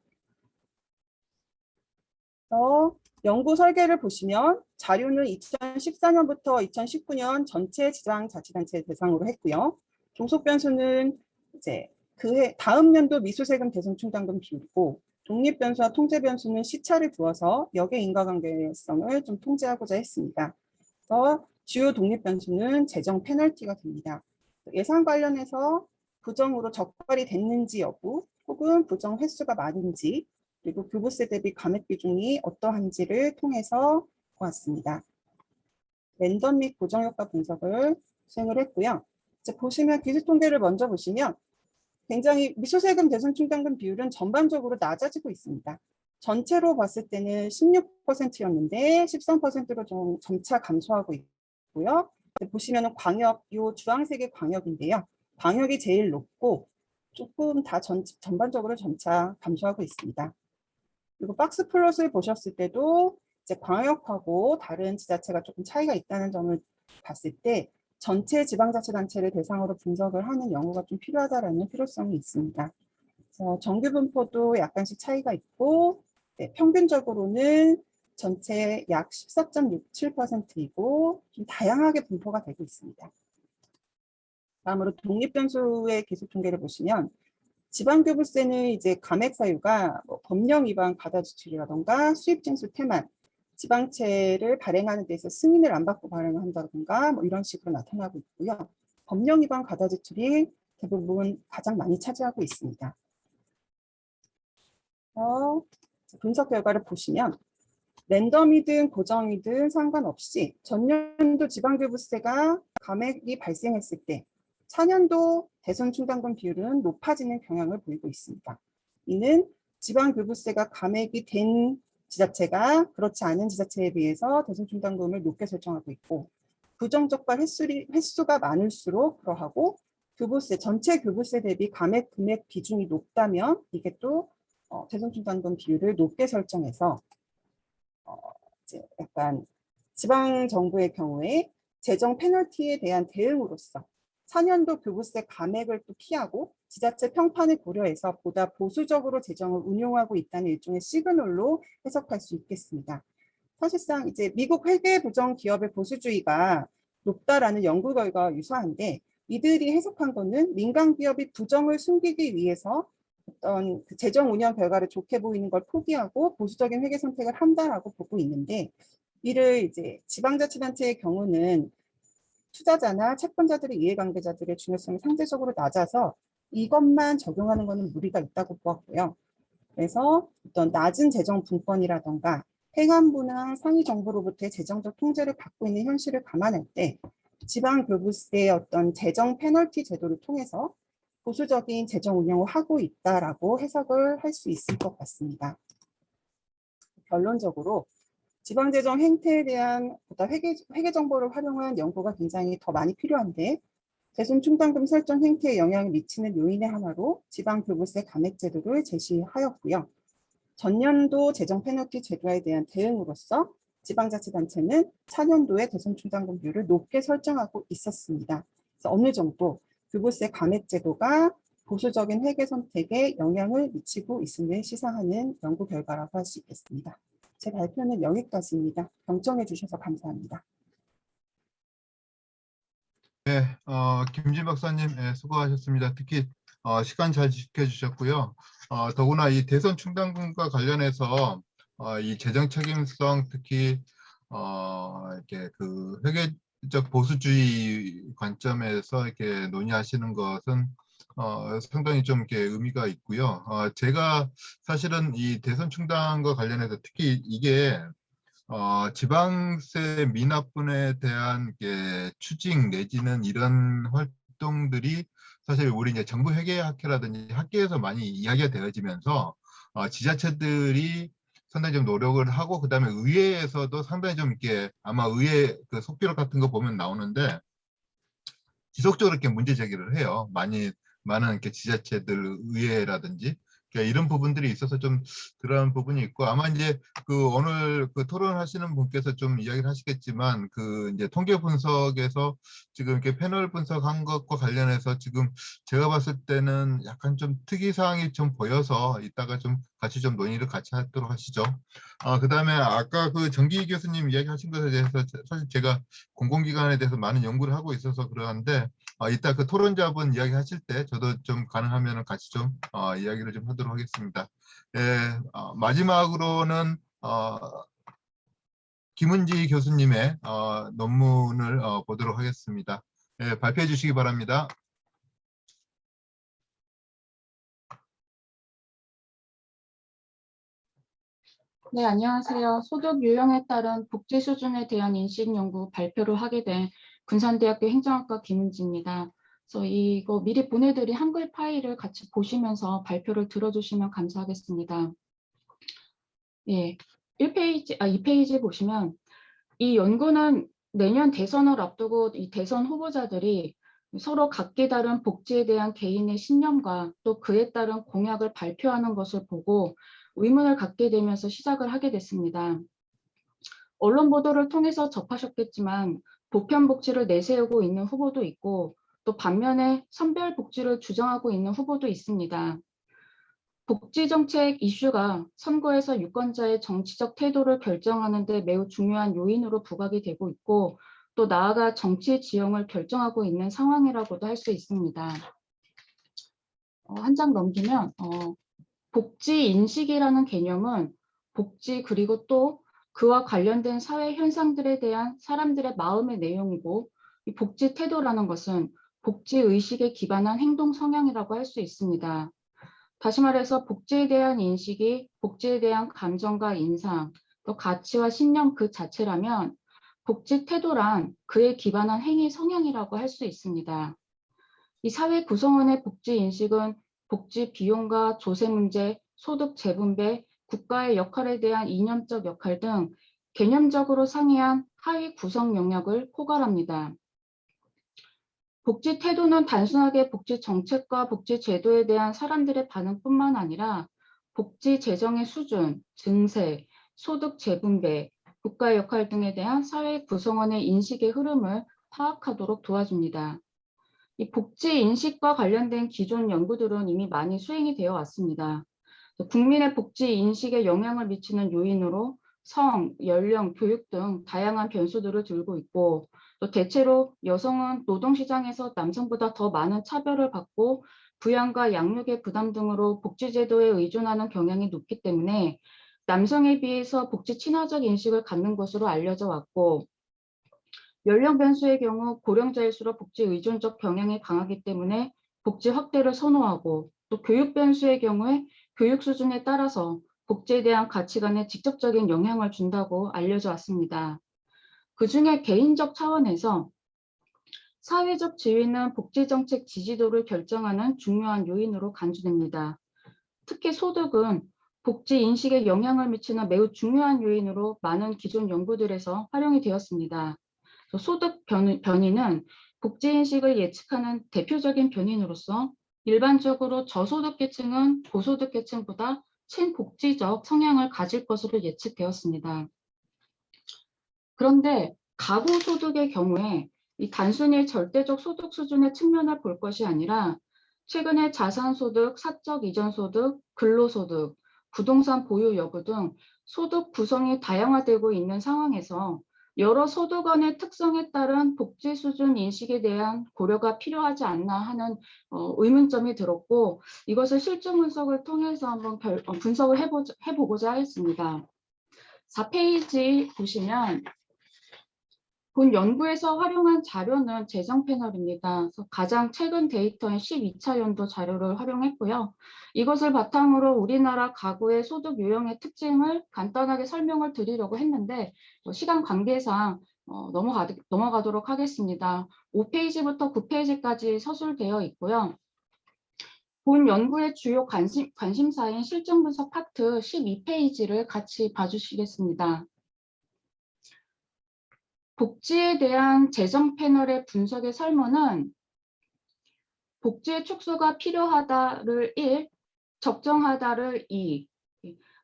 연구 설계를 보시면 자료는 2014년부터 2019년 전체 지방자치단체 대상으로 했고요. 종속 변수는 이제 그해 다음 연도 미수세금 대손충당금 비율이고, 독립 변수와 통제 변수는 시차를 두어서 역의 인과관계성을 좀 통제하고자 했습니다. 그래서 주요 독립 변수는 재정 페널티가 됩니다. 예산 관련해서 부정으로 적발이 됐는지 여부, 혹은 부정 횟수가 많은지, 그리고 교부세 대비 감액 비중이 어떠한지를 통해서 보았습니다. 랜덤 및 고정효과 분석을 수행을 했고요. 이제 보시면 기술 통계를 먼저 보시면 굉장히 미수세금 대손충당금 비율은 전반적으로 낮아지고 있습니다. 전체로 봤을 때는 16%였는데 13%로 좀 점차 감소하고 있고요. 보시면 광역, 요 주황색의 광역인데요. 광역이 제일 높고 조금 다 전반적으로 점차 감소하고 있습니다. 그리고 박스 플롯을 보셨을 때도 이제 광역하고 다른 지자체가 조금 차이가 있다는 점을 봤을 때 전체 지방자치단체를 대상으로 분석을 하는 연구가 좀 필요하다는 필요성이 있습니다. 그래서 정규 분포도 약간씩 차이가 있고, 네, 평균적으로는 전체 약 14.67%이고 좀 다양하게 분포가 되고 있습니다. 다음으로 독립변수의 기술 통계를 보시면 지방교부세는 이제 감액 사유가 법령 위반 과다 지출이라던가 수입 징수 태만, 지방채를 발행하는 데서 승인을 안 받고 발행을 한다든가 이런 식으로 나타나고 있고요. 법령 위반 과다 지출이 대부분 가장 많이 차지하고 있습니다. 분석 결과를 보시면 랜덤이든 고정이든 상관없이 전년도 지방교부세가 감액이 발생했을 때 차년도 대손충당금 비율은 높아지는 경향을 보이고 있습니다. 이는 지방교부세가 감액이 된 지자체가 그렇지 않은 지자체에 비해서 대손충당금을 높게 설정하고 있고, 부정적발 횟수가 많을수록 그러하고 교부세, 전체 교부세 대비 감액 금액 비중이 높다면 이게 또 대손충당금 비율을 높게 설정해서 이제 약간 지방 정부의 경우에 재정 페널티에 대한 대응으로서 차년도 교부세 감액을 또 피하고 지자체 평판을 고려해서 보다 보수적으로 재정을 운용하고 있다는 일종의 시그널로 해석할 수 있겠습니다. 사실상 이제 미국 회계 부정 기업의 보수주의가 높다라는 연구 결과와 유사한데, 이들이 해석한 것은 민간 기업이 부정을 숨기기 위해서 어떤 그 재정 운영 결과를 좋게 보이는 걸 포기하고 보수적인 회계 선택을 한다라고 보고 있는데, 이를 이제 지방자치단체의 경우는 투자자나 채권자들의 이해관계자들의 중요성이 상대적으로 낮아서 이것만 적용하는 것은 무리가 있다고 보았고요. 그래서 어떤 낮은 재정 분권이라던가 행안부나 상위 정부로부터의 재정적 통제를 받고 있는 현실을 감안할 때 지방교부세의 어떤 재정 페널티 제도를 통해서 보수적인 재정 운영을 하고 있다라고 해석을 할 수 있을 것 같습니다. 결론적으로 지방재정 행태에 대한 보다 회계 정보를 활용한 연구가 굉장히 더 많이 필요한데, 대손충당금 설정 행태에 영향을 미치는 요인의 하나로 지방교부세 감액 제도를 제시하였고요. 전년도 재정 페널티 제도에 대한 대응으로서 지방자치단체는 차년도에 대손충당금 비율을 높게 설정하고 있었습니다. 그래서 어느 정도 교부세 감액 제도가 보수적인 회계 선택에 영향을 미치고 있음을 시사하는 연구 결과라고 할 수 있겠습니다. 제 발표는 여기까지입니다. 경청해 주셔서 감사합니다. 네, 김진 박사님 수고하셨습니다. 특히 시간 잘 지켜주셨고요. 더구나 이 대선 충당금과 관련해서 이 재정 책임성, 특히 이렇게 그 회계 보수주의 관점에서 이렇게 논의하시는 것은 상당히 좀 이렇게 의미가 있고요. 제가 사실은 이 대선 충당과 관련해서 특히 이게 지방세 미납분에 대한 추징 내지는 이런 활동들이 사실 우리 이제 정부 회계학회라든지 학계에서 많이 이야기가 되어지면서 지자체들이 상당히 좀 노력을 하고 그다음에 의회에서도 상당히 좀 이렇게 아마 의회 그 속기록 같은 거 보면 나오는데 지속적으로 이렇게 문제 제기를 해요. 많은 이렇게 지자체들 의회라든지 그러니까 이런 부분들이 있어서 좀 그런 부분이 있고 아마 이제 그 오늘 그 토론하시는 분께서 좀 이야기를 하시겠지만 그 이제 통계 분석에서 지금 이렇게 패널 분석한 것과 관련해서 지금 제가 봤을 때는 약간 좀 특이 사항이 좀 보여서 이따가 좀 같이 좀 논의를 같이 하도록 하시죠. 그다음에 아까 그 정기 교수님 이야기하신 것에 대해서 사실 제가 공공기관에 대해서 많은 연구를 하고 있어서 그러한데 이따 그 토론자분 이야기하실 때 저도 좀 가능하면 같이 좀 이야기를 좀 하도록 하겠습니다. 예, 마지막으로는 김은지 교수님의 논문을 보도록 하겠습니다. 예, 발표해 주시기 바랍니다. 네, 안녕하세요. 소득 유형에 따른 복지 수준에 대한 인식 연구 발표를 하게 된 군산대학교 행정학과 김은지입니다. 그래서 이거 미리 보내드린 한글 파일을 같이 보시면서 발표를 들어주시면 감사하겠습니다. 예, 2페이지 보시면 이 연구는 내년 대선을 앞두고 이 대선 후보자들이 서로 각기 다른 복지에 대한 개인의 신념과 또 그에 따른 공약을 발표하는 것을 보고 의문을 갖게 되면서 시작을 하게 됐습니다. 언론 보도를 통해서 접하셨겠지만 보편 복지를 내세우고 있는 후보도 있고 또 반면에 선별 복지를 주장하고 있는 후보도 있습니다. 복지 정책 이슈가 선거에서 유권자의 정치적 태도를 결정하는 데 매우 중요한 요인으로 부각이 되고 있고 또 나아가 정치 지형을 결정하고 있는 상황이라고도 할 수 있습니다. 한 장 넘기면 복지 인식이라는 개념은 복지 그리고 또 그와 관련된 사회 현상들에 대한 사람들의 마음의 내용이고 이 복지 태도라는 것은 복지 의식에 기반한 행동 성향이라고 할 수 있습니다. 다시 말해서 복지에 대한 인식이 복지에 대한 감정과 인상, 또 가치와 신념 그 자체라면 복지 태도란 그에 기반한 행위 성향이라고 할 수 있습니다. 이 사회 구성원의 복지 인식은 복지 비용과 조세 문제, 소득 재분배, 국가의 역할에 대한 이념적 역할 등 개념적으로 상이한 하위 구성 영역을 포괄합니다. 복지 태도는 단순하게 복지 정책과 복지 제도에 대한 사람들의 반응뿐만 아니라 복지 재정의 수준, 증세, 소득 재분배, 국가의 역할 등에 대한 사회 구성원의 인식의 흐름을 파악하도록 도와줍니다. 이 복지 인식과 관련된 기존 연구들은 이미 많이 수행이 되어 왔습니다. 국민의 복지 인식에 영향을 미치는 요인으로 성, 연령, 교육 등 다양한 변수들을 들고 있고 또 대체로 여성은 노동시장에서 남성보다 더 많은 차별을 받고 부양과 양육의 부담 등으로 복지제도에 의존하는 경향이 높기 때문에 남성에 비해서 복지 친화적 인식을 갖는 것으로 알려져 왔고 연령 변수의 경우 고령자일수록 복지 의존적 경향이 강하기 때문에 복지 확대를 선호하고 또 교육 변수의 경우에 교육 수준에 따라서 복지에 대한 가치관에 직접적인 영향을 준다고 알려져 왔습니다. 그중에 개인적 차원에서 사회적 지위는 복지정책 지지도를 결정하는 중요한 요인으로 간주됩니다. 특히 소득은 복지 인식에 영향을 미치는 매우 중요한 요인으로 많은 기존 연구들에서 활용이 되었습니다. 소득 변이는 복지 인식을 예측하는 대표적인 변인으로서 일반적으로 저소득 계층은 고소득 계층보다 친복지적 성향을 가질 것으로 예측되었습니다. 그런데 가구소득의 경우에 이 단순히 절대적 소득 수준의 측면을 볼 것이 아니라 최근에 자산소득, 사적 이전소득, 근로소득, 부동산 보유 여부 등 소득 구성이 다양화되고 있는 상황에서 여러 소득원의 특성에 따른 복지 수준 인식에 대한 고려가 필요하지 않나 하는 의문점이 들었고 이것을 실증 분석을 통해서 한번 분석을 해보고자 했습니다. 4페이지 보시면 본 연구에서 활용한 자료는 재정 패널입니다. 그래서 가장 최근 데이터인 12차 연도 자료를 활용했고요. 이것을 바탕으로 우리나라 가구의 소득 유형의 특징을 간단하게 설명을 드리려고 했는데 시간 관계상 넘어가도록 하겠습니다. 5페이지부터 9페이지까지 서술되어 있고요. 본 연구의 주요 관심사인 실증 분석 파트 12페이지를 같이 봐주시겠습니다. 복지에 대한 재정 패널의 분석의 설문은 복지의 축소가 필요하다를 1, 적정하다를 2,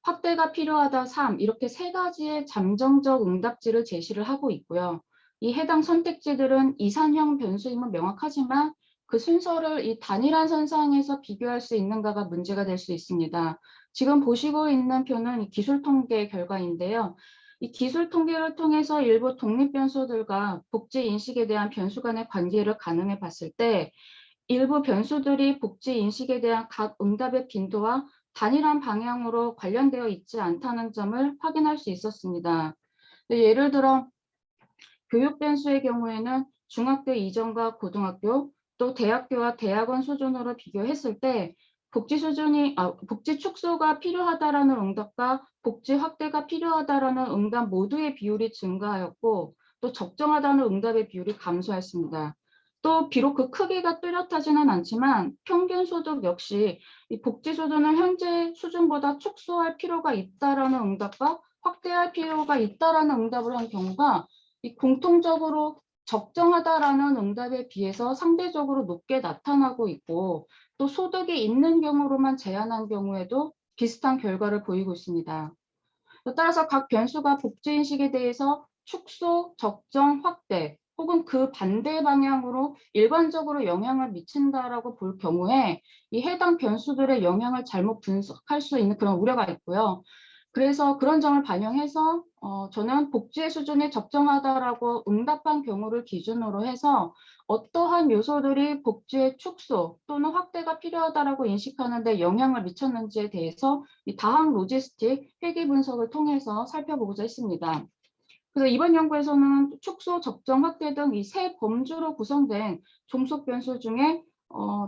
확대가 필요하다 3 이렇게 세 가지의 잠정적 응답지를 제시를 하고 있고요. 이 해당 선택지들은 이산형 변수임은 명확하지만 그 순서를 이 단일한 선상에서 비교할 수 있는가가 문제가 될 수 있습니다. 지금 보시고 있는 표는 기술 통계 결과인데요. 이 기술 통계를 통해서 일부 독립 변수들과 복지 인식에 대한 변수 간의 관계를 가늠해 봤을 때 일부 변수들이 복지 인식에 대한 각 응답의 빈도와 단일한 방향으로 관련되어 있지 않다는 점을 확인할 수 있었습니다. 예를 들어 교육 변수의 경우에는 중학교 이전과 고등학교 또 대학교와 대학원 수준으로 비교했을 때 복지 축소가 필요하다라는 응답과 복지 확대가 필요하다라는 응답 모두의 비율이 증가하였고 또 적정하다는 응답의 비율이 감소했습니다. 또 비록 그 크기가 뚜렷하지는 않지만 평균 소득 역시 이 복지 수준을 현재 수준보다 축소할 필요가 있다라는 응답과 확대할 필요가 있다라는 응답을 한 경우가 이 공통적으로 적정하다라는 응답에 비해서 상대적으로 높게 나타나고 있고 또 소득이 있는 경우로만 제한한 경우에도 비슷한 결과를 보이고 있습니다. 따라서 각 변수가 복지 인식에 대해서 축소, 적정, 확대 혹은 그 반대 방향으로 일관적으로 영향을 미친다라고 볼 경우에 이 해당 변수들의 영향을 잘못 분석할 수 있는 그런 우려가 있고요. 그래서 그런 점을 반영해서 저는 복지의 수준이 적정하다라고 응답한 경우를 기준으로 해서 어떠한 요소들이 복지의 축소 또는 확대가 필요하다라고 인식하는 데 영향을 미쳤는지에 대해서 이 다항 로지스틱 회계 분석을 통해서 살펴보고자 했습니다. 그래서 이번 연구에서는 축소, 적정, 확대 등 이 세 범주로 구성된 종속 변수 중에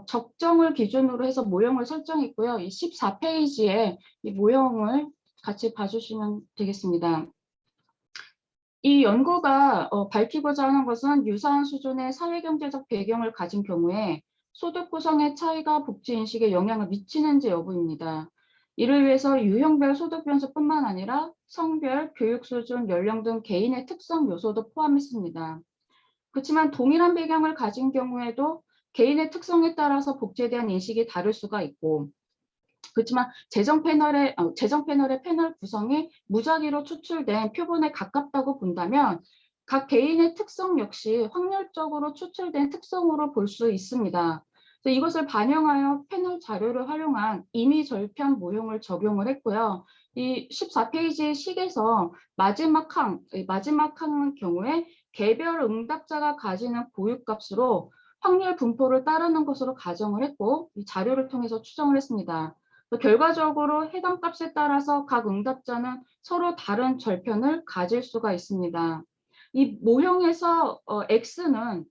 적정을 기준으로 해서 모형을 설정했고요. 이 14페이지에 이 모형을 같이 봐주시면 되겠습니다. 이 연구가 밝히고자 하는 것은 유사한 수준의 사회경제적 배경을 가진 경우에 소득 구성의 차이가 복지 인식에 영향을 미치는지 여부입니다. 이를 위해서 유형별 소득 변수뿐만 아니라 성별, 교육 수준, 연령 등 개인의 특성 요소도 포함했습니다. 그렇지만 동일한 배경을 가진 경우에도 개인의 특성에 따라서 복지에 대한 인식이 다를 수가 있고 그렇지만 재정 패널의 패널 구성이 무작위로 추출된 표본에 가깝다고 본다면 각 개인의 특성 역시 확률적으로 추출된 특성으로 볼 수 있습니다. 이것을 반영하여 패널 자료를 활용한 임의 절편 모형을 적용을 했고요. 이 14페이지 식에서 마지막 항의 경우에 개별 응답자가 가지는 보유값으로 확률 분포를 따르는 것으로 가정을 했고 이 자료를 통해서 추정을 했습니다. 결과적으로 해당 값에 따라서 각 응답자는 서로 다른 절편을 가질 수가 있습니다. 이 모형에서 X는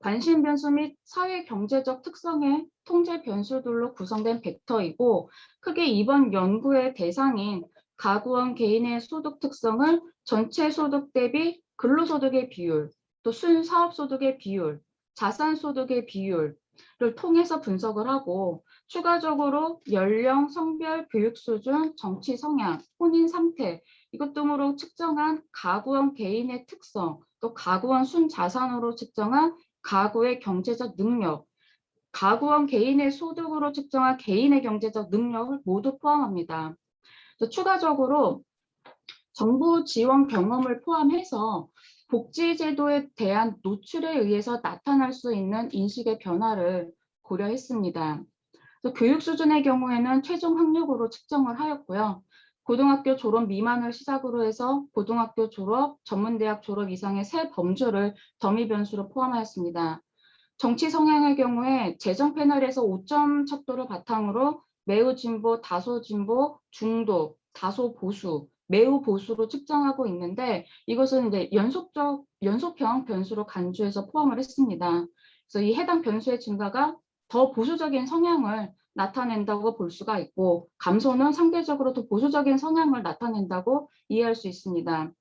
관심 변수 및 사회 경제적 특성의 통제 변수들로 구성된 벡터이고 크게 이번 연구의 대상인 가구원 개인의 소득 특성을 전체 소득 대비 근로소득의 비율, 또 순사업소득의 비율, 자산소득의 비율을 통해서 분석을 하고 추가적으로 연령, 성별, 교육 수준, 정치 성향, 혼인 상태 이것 등으로 측정한 가구원 개인의 특성, 또 가구원 순자산으로 측정한 가구의 경제적 능력, 가구원 개인의 소득으로 측정한 개인의 경제적 능력을 모두 포함합니다. 추가적으로 정부 지원 경험을 포함해서 복지제도에 대한 노출에 의해서 나타날 수 있는 인식의 변화를 고려했습니다. 교육 수준의 경우에는 최종 학력으로 측정을 하였고요. 고등학교 졸업 미만을 시작으로 해서 고등학교 졸업, 전문대학 졸업 이상의 세 범주를 더미 변수로 포함하였습니다. 정치 성향의 경우에 재정 패널에서 5점 척도를 바탕으로 매우 진보, 다소 진보, 중도, 다소 보수, 매우 보수로 측정하고 있는데 이것은 이제 연속형 변수로 간주해서 포함을 했습니다. 그래서 이 해당 변수의 증가가 더 보수적인 성향을 나타낸다고 볼 수가 있고 감소는 상대적으로 더 보수적인 성향을 나타낸다고 이해할 수 있습니다.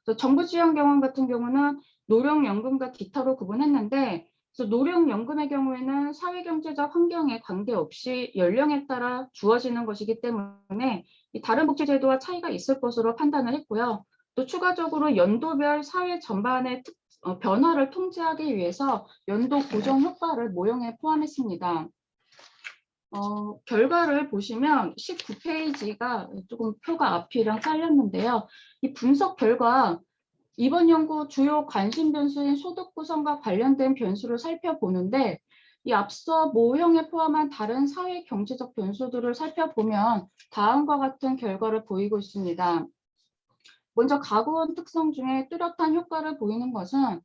그래서 정부 지원 경험 같은 경우는 노령연금과 기타로 구분했는데 그래서 노령연금의 경우에는 사회경제적 환경에 관계없이 연령에 따라 주어지는 것이기 때문에 이 다른 복지제도와 차이가 있을 것으로 판단을 했고요. 또 추가적으로 연도별 사회 전반의 변화를 통제하기 위해서 연도 고정 효과를 모형에 포함했습니다. 결과를 보시면 19페이지가 조금 표가 앞이랑 잘렸는데요. 이 분석 결과 이번 연구 주요 관심 변수인 소득 구성과 관련된 변수를 살펴보는데 이 앞서 모형에 포함한 다른 사회 경제적 변수들을 살펴보면 다음과 같은 결과를 보이고 있습니다. 먼저 가구원 특성 중에 뚜렷한 효과를 보이는 것은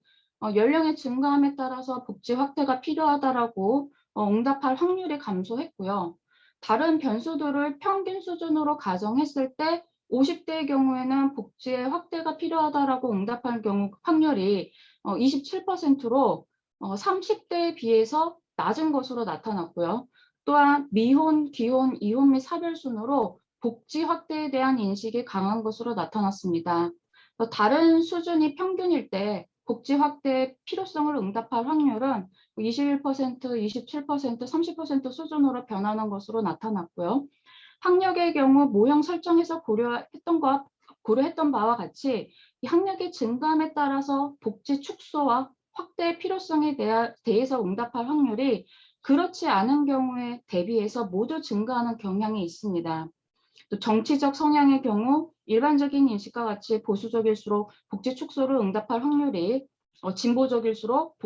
연령의 증가함에 따라서 복지 확대가 필요하다라고 응답할 확률이 감소했고요. 다른 변수들을 평균 수준으로 가정했을 때 50대의 경우에는 복지의 확대가 필요하다라고 응답할 경우 확률이 27%로 30대에 비해서 낮은 것으로 나타났고요. 또한 미혼, 기혼, 이혼 및 사별 순으로 복지 확대에 대한 인식이 강한 것으로 나타났습니다. 다른 수준이 평균일 때 복지 확대의 필요성을 응답할 확률은 21%, 27%, 30% 수준으로 변하는 것으로 나타났고요. 학력의 경우 모형 설정에서 고려했던 바와 같이 이 학력의 증가함에 따라서 복지 축소와 확대의 필요성에 대해서 응답할 확률이 그렇지 않은 경우에 대비해서 모두 증가하는 경향이 있습니다. 또 정치적 성향의 경우 일반적인 인식과 같이 보수적일수록 복지 축소를 응답할 확률이 진보적일수록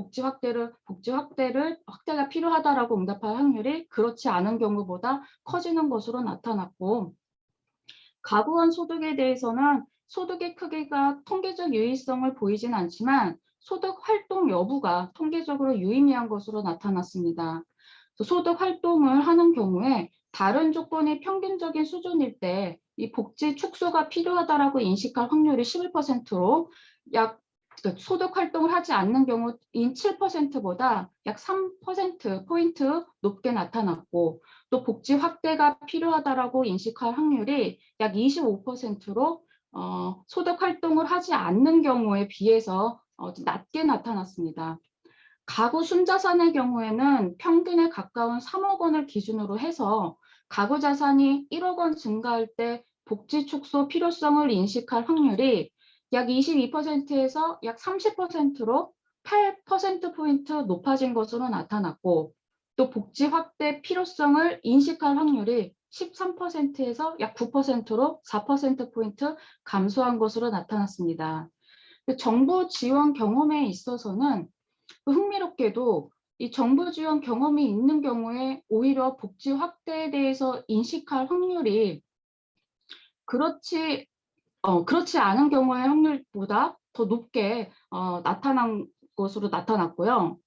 확대가 필요하다라고 응답할 확률이 그렇지 않은 경우보다 커지는 것으로 나타났고 가구원 소득에 대해서는 소득의 크기가 통계적 유의성을 보이진 않지만 소득 활동 여부가 통계적으로 유의미한 것으로 나타났습니다. 소득 활동을 하는 경우에 다른 조건이 평균적인 수준일 때 이 복지 축소가 필요하다라고 인식할 확률이 11%로 소득 활동을 하지 않는 경우인 7%보다 약 3%포인트 높게 나타났고 또 복지 확대가 필요하다라고 인식할 확률이 약 25%로 소득 활동을 하지 않는 경우에 비해서 낮게 나타났습니다. 가구 순자산의 경우에는 평균에 가까운 3억 원을 기준으로 해서 가구 자산이 1억 원 증가할 때 복지 축소 필요성을 인식할 확률이 약 22%에서 약 30%로 8%포인트 높아진 것으로 나타났고 또 복지 확대 필요성을 인식할 확률이 13%에서 약 9%로 4%포인트 감소한 것으로 나타났습니다. 정부 지원 경험에 있어서는 흥미롭게도 이 정부 지원 경험이 있는 경우에 오히려 복지 확대에 대해서 인식할 확률이 그렇지 않은 경우의 확률보다 더 높게 나타난 것으로 나타났고요.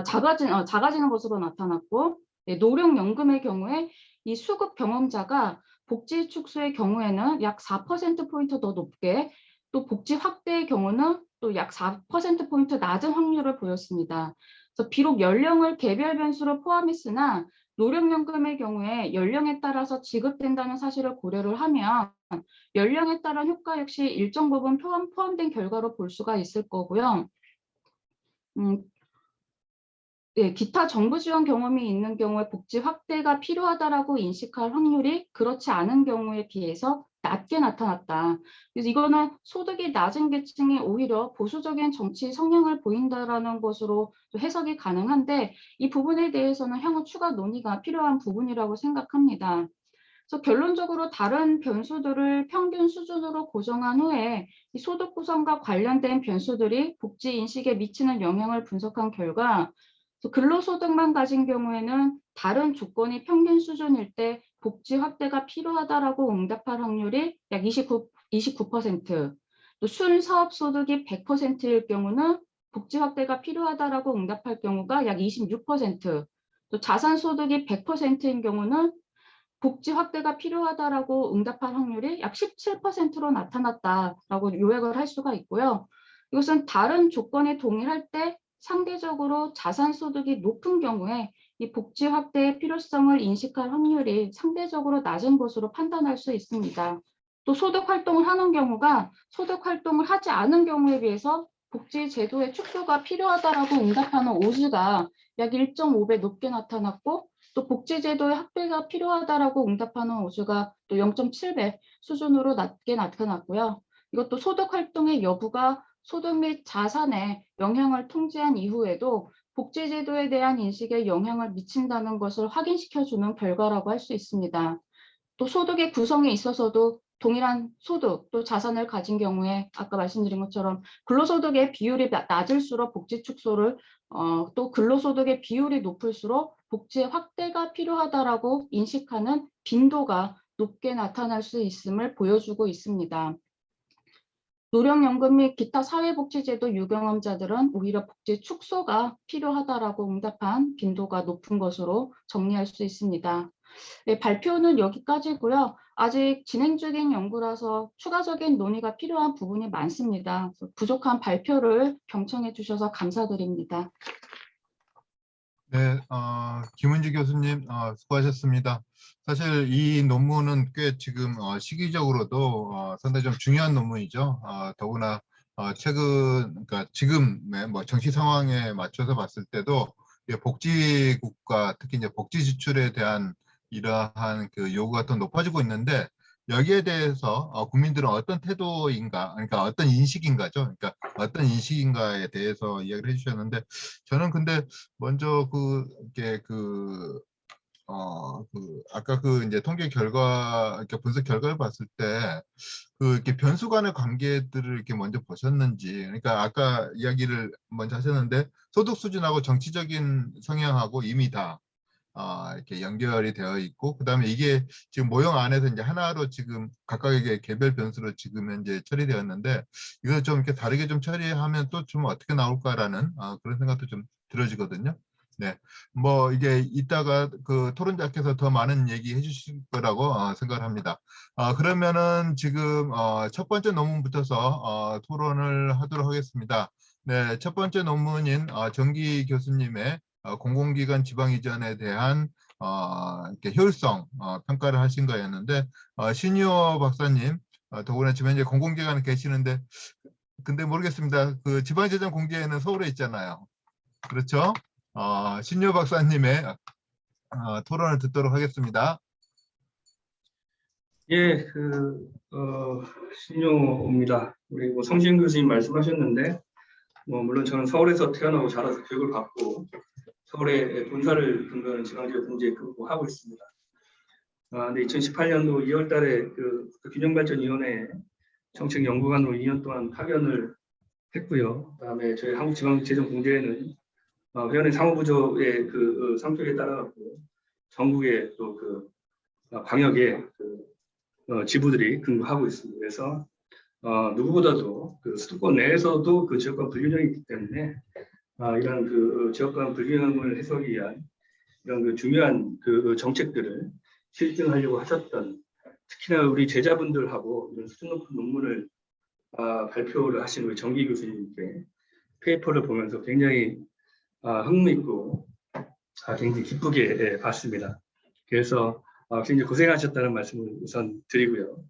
작아지는 것으로 나타났고 노령연금의 경우에 이 수급 경험자가 복지 축소의 경우에는 약 4%포인트 더 높게 또 복지 확대의 경우는 또 약 4%포인트 낮은 확률을 보였습니다. 그래서 비록 연령을 개별 변수로 포함했으나 노령연금의 경우에 연령에 따라서 지급된다는 사실을 고려를 하면 연령에 따른 효과 역시 일정 부분 포함된 결과로 볼 수가 있을 거고요. 기타 정부 지원 경험이 있는 경우에 복지 확대가 필요하다라고 인식할 확률이 그렇지 않은 경우에 비해서 낮게 나타났다. 그래서 이거는 소득이 낮은 계층이 오히려 보수적인 정치 성향을 보인다라는 것으로 해석이 가능한데 이 부분에 대해서는 향후 추가 논의가 필요한 부분이라고 생각합니다. 그래서 결론적으로 다른 변수들을 평균 수준으로 고정한 후에 이 소득 구성과 관련된 변수들이 복지 인식에 미치는 영향을 분석한 결과 근로소득만 가진 경우에는 다른 조건이 평균 수준일 때 복지 확대가 필요하다라고 응답할 확률이 약 29%, 또 순사업소득이 100%일 경우는 복지 확대가 필요하다라고 응답할 경우가 약 26%, 또 자산소득이 100%인 경우는 복지 확대가 필요하다라고 응답한 확률이 약 17%로 나타났다라고 요약을 할 수가 있고요. 이것은 다른 조건에 동일할 때 상대적으로 자산 소득이 높은 경우에 이 복지 확대의 필요성을 인식할 확률이 상대적으로 낮은 것으로 판단할 수 있습니다. 또 소득 활동을 하는 경우가 소득 활동을 하지 않은 경우에 비해서 복지 제도의 축소가 필요하다라고 응답하는 오수가 약 1.5배 높게 나타났고, 또 복지 제도의 확대가 필요하다라고 응답하는 오수가 또 0.7배 수준으로 낮게 나타났고요. 이것도 소득 활동의 여부가 소득 및 자산에 영향을 통지한 이후에도 복지 제도에 대한 인식에 영향을 미친다는 것을 확인시켜주는 결과라고 할 수 있습니다. 또 소득의 구성에 있어서도 동일한 소득 또 자산을 가진 경우에 아까 말씀드린 것처럼 근로소득의 비율이 낮을수록 복지 축소를 또 근로소득의 비율이 높을수록 복지의 확대가 필요하다라고 인식하는 빈도가 높게 나타날 수 있음을 보여주고 있습니다. 노령연금 및 기타 사회복지제도 유경험자들은 오히려 복지 축소가 필요하다라고 응답한 빈도가 높은 것으로 정리할 수 있습니다. 네, 발표는 여기까지고요. 아직 진행 중인 연구라서 추가적인 논의가 필요한 부분이 많습니다. 부족한 발표를 경청해 주셔서 감사드립니다. 네, 김은지 교수님 수고하셨습니다. 사실 이 논문은 꽤 지금 시기적으로도 상당히 좀 중요한 논문이죠. 더구나 최근, 그러니까 지금의 뭐 정치 상황에 맞춰서 봤을 때도 복지국가, 특히 이제 복지 지출에 대한 이러한 그 요구가 더 높아지고 있는데, 여기에 대해서 국민들은 어떤 태도인가, 그러니까 어떤 인식인가죠. 그러니까 어떤 인식인가에 대해서 이야기를 해주셨는데, 저는 근데 먼저 아까 이제 통계 결과, 이렇게 분석 결과를 봤을 때, 이렇게 변수 간의 관계들을 이렇게 먼저 보셨는지, 그러니까 아까 이야기를 먼저 하셨는데, 소득 수준하고 정치적인 성향하고 이미 다 이렇게 연결이 되어 있고, 그다음에 이게 지금 모형 안에서 이제 하나로 지금 각각의 개별 변수로 지금 현재 처리되었는데, 이거 좀 이렇게 다르게 좀 처리하면 또 좀 어떻게 나올까라는 그런 생각도 좀 들어지거든요. 네, 뭐 이게 이따가 그 토론자께서 더 많은 얘기 해주실 거라고 생각을 합니다. 그러면은 지금 첫 번째 논문부터서 토론을 하도록 하겠습니다. 네, 첫 번째 논문인 정기 교수님의 공공기관 지방 이전에 대한 이렇게 효율성 평가를 하신 거였는데, 신유호 박사님, 더구나 지금 현재 공공기관에 계시는데, 근데 모르겠습니다. 그 지방재정 공제에는 서울에 있잖아요. 그렇죠? 신유호 박사님의 토론을 듣도록 하겠습니다. 예, 신용호입니다. 우리 뭐 성진 교수님 말씀하셨는데, 물론 저는 서울에서 태어나고 자라서 교육을 받고 서울의 본사를 근거하는 지방지역 공제에 근무하고 있습니다. 근데 2018년도 2월 달에 그 균형발전위원회 정책연구관으로 2년 동안 파견을 했고요. 그다음에 저희 한국지방재정공제에는 회원의 상호부조의 그 성격에 따라갖고 전국의 또 그 광역의 지부들이 근무하고 있습니다. 그래서 누구보다도 그 수도권 내에서도 그 지역간 불균형이 있기 때문에 이런 그 지역간 불균형을 해소하기 위한 이런 그 중요한 그 정책들을 실증하려고 하셨던, 특히나 우리 제자분들하고 이런 수준 높은 논문을 발표를 하신 우리 정기 교수님께 페이퍼를 보면서 굉장히 흥미있고 굉장히 기쁘게 봤습니다. 그래서 굉장히 고생하셨다는 말씀을 우선 드리고요.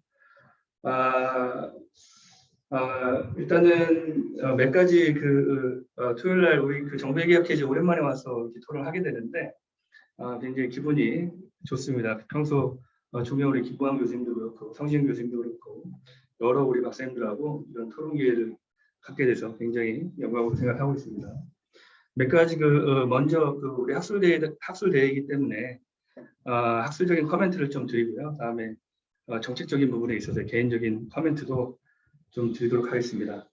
일단은 몇 가지 토요일 날 우리 그 정부개혁회의에 오랜만에 와서 이렇게 토론을 하게 되는데 굉장히 기분이 좋습니다. 평소 존경 우리 김부환 교수님도 그렇고 성진 교수님도 그렇고 여러 우리 박사님들하고 이런 토론 기회를 갖게 돼서 굉장히 영광으로 생각하고 있습니다. 몇 가지 먼저 우리 학술대회이기 때문에 학술적인 코멘트를 좀 드리고요. 다음에 정책적인 부분에 있어서 개인적인 코멘트도 좀 드리도록 하겠습니다.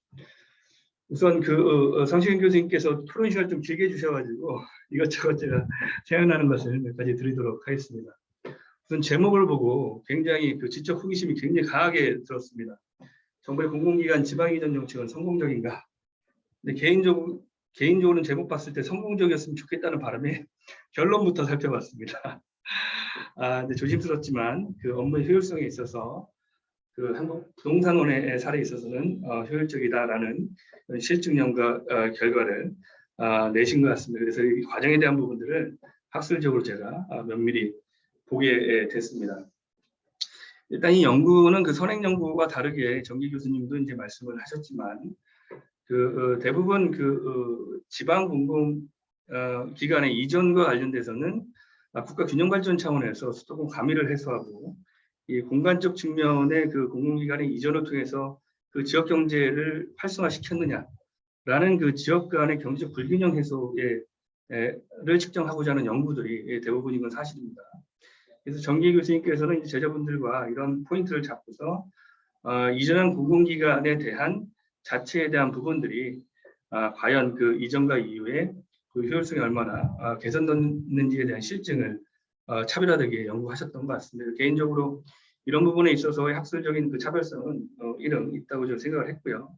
우선 성시경 교수님께서 토론 시간을 좀 길게 주셔가지고 이것저것 제가 생각나는 것을 몇 가지 드리도록 하겠습니다. 우선 제목을 보고 굉장히 그 지적 호기심이 굉장히 강하게 들었습니다. 정부의 공공기관 지방이전 정책은 성공적인가? 근데 개인적으로는 제목 봤을 때 성공적이었으면 좋겠다는 바람에 결론부터 살펴봤습니다. 근데 조심스럽지만 그 업무의 효율성에 있어서 그 한국 부동산원의 사례에 있어서는 효율적이다라는 실증연과 결과를 내신 것 같습니다. 그래서 이 과정에 대한 부분들을 학술적으로 제가 면밀히 보게 됐습니다. 일단 이 연구는 그 선행 연구와 다르게 정기 교수님도 이제 말씀을 하셨지만 대부분 지방 공공 기관의 이전과 관련돼서는 국가 균형 발전 차원에서 수도권 가미를 해소하고 이 공간적 측면의 그 공공기관의 이전을 통해서 그 지역 경제를 활성화시켰느냐라는 그 지역 간의 경제적 불균형 해소를 측정하고자 하는 연구들이 대부분인 건 사실입니다. 그래서 정기 교수님께서는 이제 제자분들과 이런 포인트를 잡고서 이전한 공공기관에 대한 자체에 대한 부분들이 과연 그 이전과 이후에 그 효율성이 얼마나 개선됐는지에 대한 실증을 차별화되게 연구하셨던 것 같습니다. 개인적으로 이런 부분에 있어서의 학술적인 그 차별성은 이런 있다고 저는 생각을 했고요.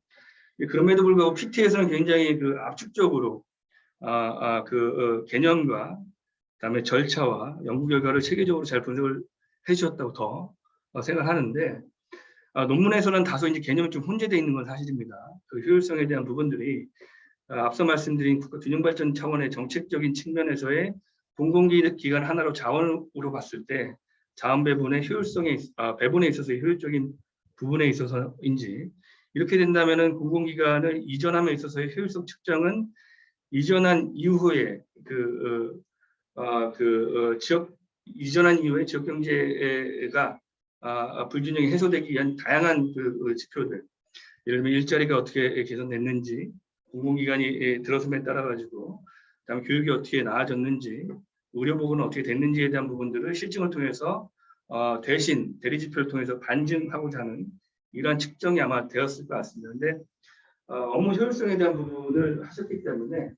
그럼에도 불구하고 PT에서는 굉장히 그 압축적으로 개념과 그다음에 절차와 연구 결과를 체계적으로 잘 분석을 해주셨다고 더 생각하는데 논문에서는 다소 이제 개념이 좀 혼재되어 있는 건 사실입니다. 그 효율성에 대한 부분들이 앞서 말씀드린 국가 균형 발전 차원의 정책적인 측면에서의 공공기관 하나로 자원으로 봤을 때 자원 배분의 효율성에 배분에 있어서의 효율적인 부분에 있어서인지 이렇게 된다면은 공공기관을 이전함에 있어서의 효율성 측정은 이전한 이후에 지역 이전한 이후에 지역 경제가 불균형이 해소되기 위한 다양한 지표들, 예를 들면 일자리가 어떻게 개선됐는지, 공공기관이 들어섬에 따라 가지고, 그다음에 교육이 어떻게 나아졌는지, 의료보건은 어떻게 됐는지에 대한 부분들을 실증을 통해서 대신 대리지표를 통해서 반증하고자 하는 이러한 측정이 아마 되었을 것 같습니다. 그런데 업무 효율성에 대한 부분을 하셨기 때문에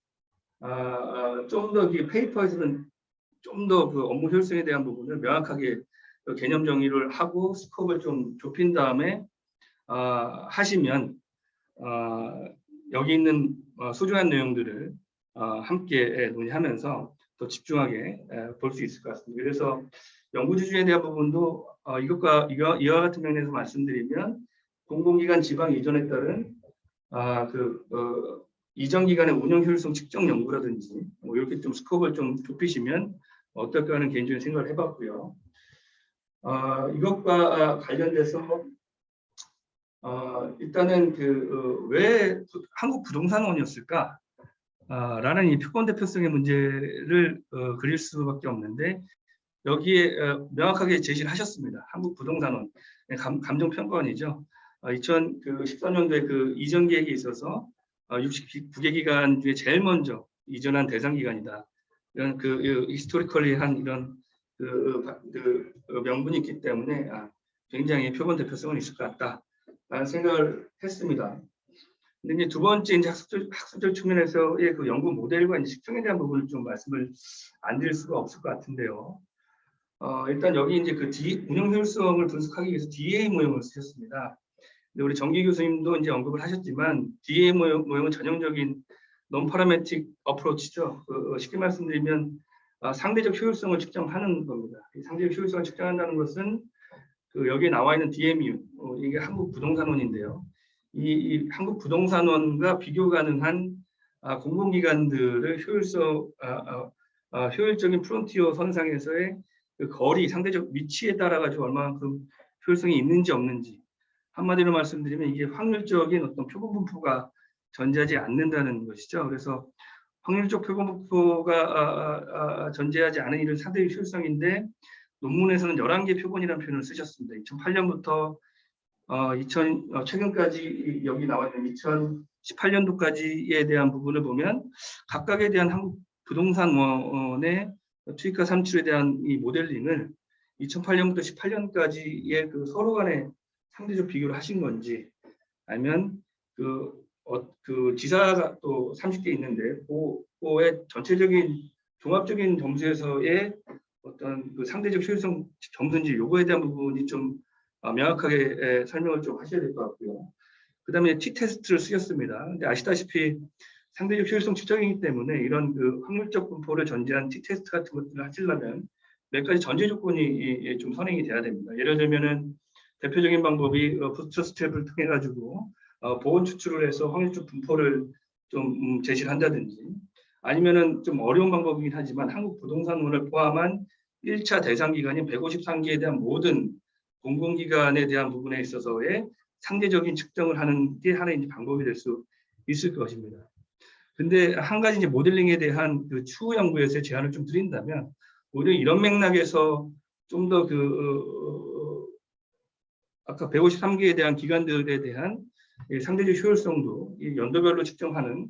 좀 더 페이퍼에서는 좀 더 그 업무 효율성에 대한 부분을 명확하게 개념 정의를 하고 스코프를 좀 좁힌 다음에 하시면 여기 있는 소중한 내용들을 함께 논의하면서 더 집중하게 볼 수 있을 것 같습니다. 그래서 연구 주제에 대한 부분도 이와 같은 면에서 말씀드리면 공공기관 지방 이전에 따른 이전 기관의 운영 효율성 측정 연구라든지 뭐 이렇게 좀 스코프를 좀 좁히시면 어떨까 하는 개인적인 생각을 해봤고요. 이것과 관련돼서 일단은 왜 한국 부동산원이었을까? 라는 이 표본 대표성의 문제를 그릴 수밖에 없는데 여기에 명확하게 제시를 하셨습니다. 한국 부동산원 감정평가원이죠. 2014년도에 그 이전 계획에 있어서 69개 기관 중에 제일 먼저 이전한 대상 기관이다. 이런 히스토리컬리한 이런 명분이 있기 때문에 굉장히 표본 대표성은 있을 것 같다라는 생각을 했습니다. 근데 이제 두 번째 이제 학술적 측면에서의 그 연구 모델과 이제 측정에 대한 부분을 좀 말씀을 안 드릴 수가 없을 것 같은데요. 일단 여기 이제 운영 효율성을 분석하기 위해서 DA 모형을 쓰셨습니다. 근데 우리 정기 교수님도 이제 언급을 하셨지만 DA 모형은 전형적인 non-parametric approach죠. 쉽게 말씀드리면 상대적 효율성을 측정하는 겁니다. 상대적 효율성을 측정한다는 것은 여기에 나와 있는 DMU, 이게 한국 부동산원인데요. 이 한국 부동산원과 비교 가능한 공공기관들의 효율적인 프론티어 선상에서의 그 거리, 상대적 위치에 따라 가지고 얼마만큼 효율성이 있는지 없는지, 한마디로 말씀드리면 이게 확률적인 어떤 표본 분포가 존재하지 않는다는 것이죠. 그래서 확률적 표본 분포가 존재하지 않은 이런 상대적 효율성인데 논문에서는 11개 표본이라는 표현을 쓰셨습니다. 2008년부터 최근까지 여기 나와 있는 2018년도까지에 대한 부분을 보면 각각에 대한 한국 부동산원의 투입과 산출에 대한 이 모델링을 2008년부터 18년까지의 그 서로 간의 상대적 비교를 하신 건지, 아니면 지사가 또 30개 있는데 그거의 전체적인 종합적인 점수에서의 어떤 그 상대적 효율성 점수인지 요거에 대한 부분이 좀 명확하게 설명을 좀 하셔야 될 것 같고요. 그다음에 T-테스트를 쓰셨습니다. 근데 아시다시피 상대적 효율성 측정이기 때문에 이런 그 확률적 분포를 전제한 T-테스트 같은 것들을 하시려면 몇 가지 전제 조건이 좀 선행이 돼야 됩니다. 예를 들면은 대표적인 방법이 부스트스텝을 통해 가지고 보원 추출을 해서 확률적 분포를 좀 제시를 한다든지, 아니면은 좀 어려운 방법이긴 하지만 한국 부동산원을 포함한 1차 대상 기관인 153개에 대한 모든 공공기관에 대한 부분에 있어서의 상대적인 측정을 하는 게 하나의 이제 방법이 될 수 있을 것입니다. 근데 한 가지 이제 모델링에 대한 그 추후 연구에서의 제안을 좀 드린다면, 오히려 이런 맥락에서 좀 더 아까 153개에 대한 기관들에 대한 상대적 효율성도 이 연도별로 측정하는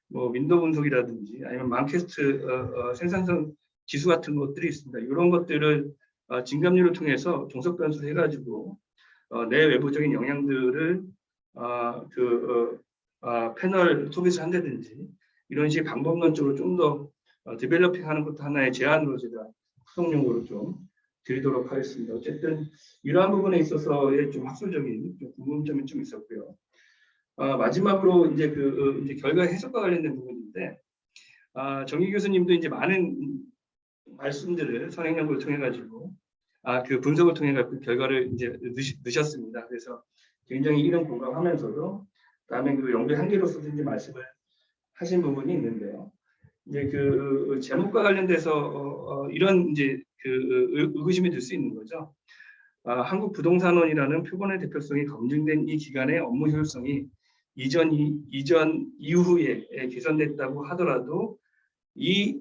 뭐 윈도우 분석이라든지 아니면 만캐스트 생산성 지수 같은 것들이 있습니다. 이런 것들을 진감률을 통해서 종속 변수를 해가지고 내 외부적인 영향들을 패널 소비를 한다든지 이런 식의 방법론적으로 좀 더 디벨로핑하는 것도 하나의 제안으로 제가 후속용으로 좀 드리도록 하겠습니다. 어쨌든 이러한 부분에 있어서의 좀 학술적인 좀 궁금점이 좀 있었고요. 마지막으로 이제 이제 결과 해석과 관련된 부분인데, 정희 교수님도 이제 많은 말씀들을 선행 연구를 통해 가지고 그 분석을 통해 그 결과를 이제 넣으셨습니다. 그래서 굉장히 이런 공감하면서도 그다음에 그 연구의 한계로서도 이제 말씀을 하신 부분이 있는데요. 이제 그 제목과 관련돼서 이런 이제 의구심이 들 수 있는 거죠. 한국 부동산원이라는 표본의 대표성이 검증된 이 기관의 업무 효율성이 이전 이후에 개선됐다고 하더라도 이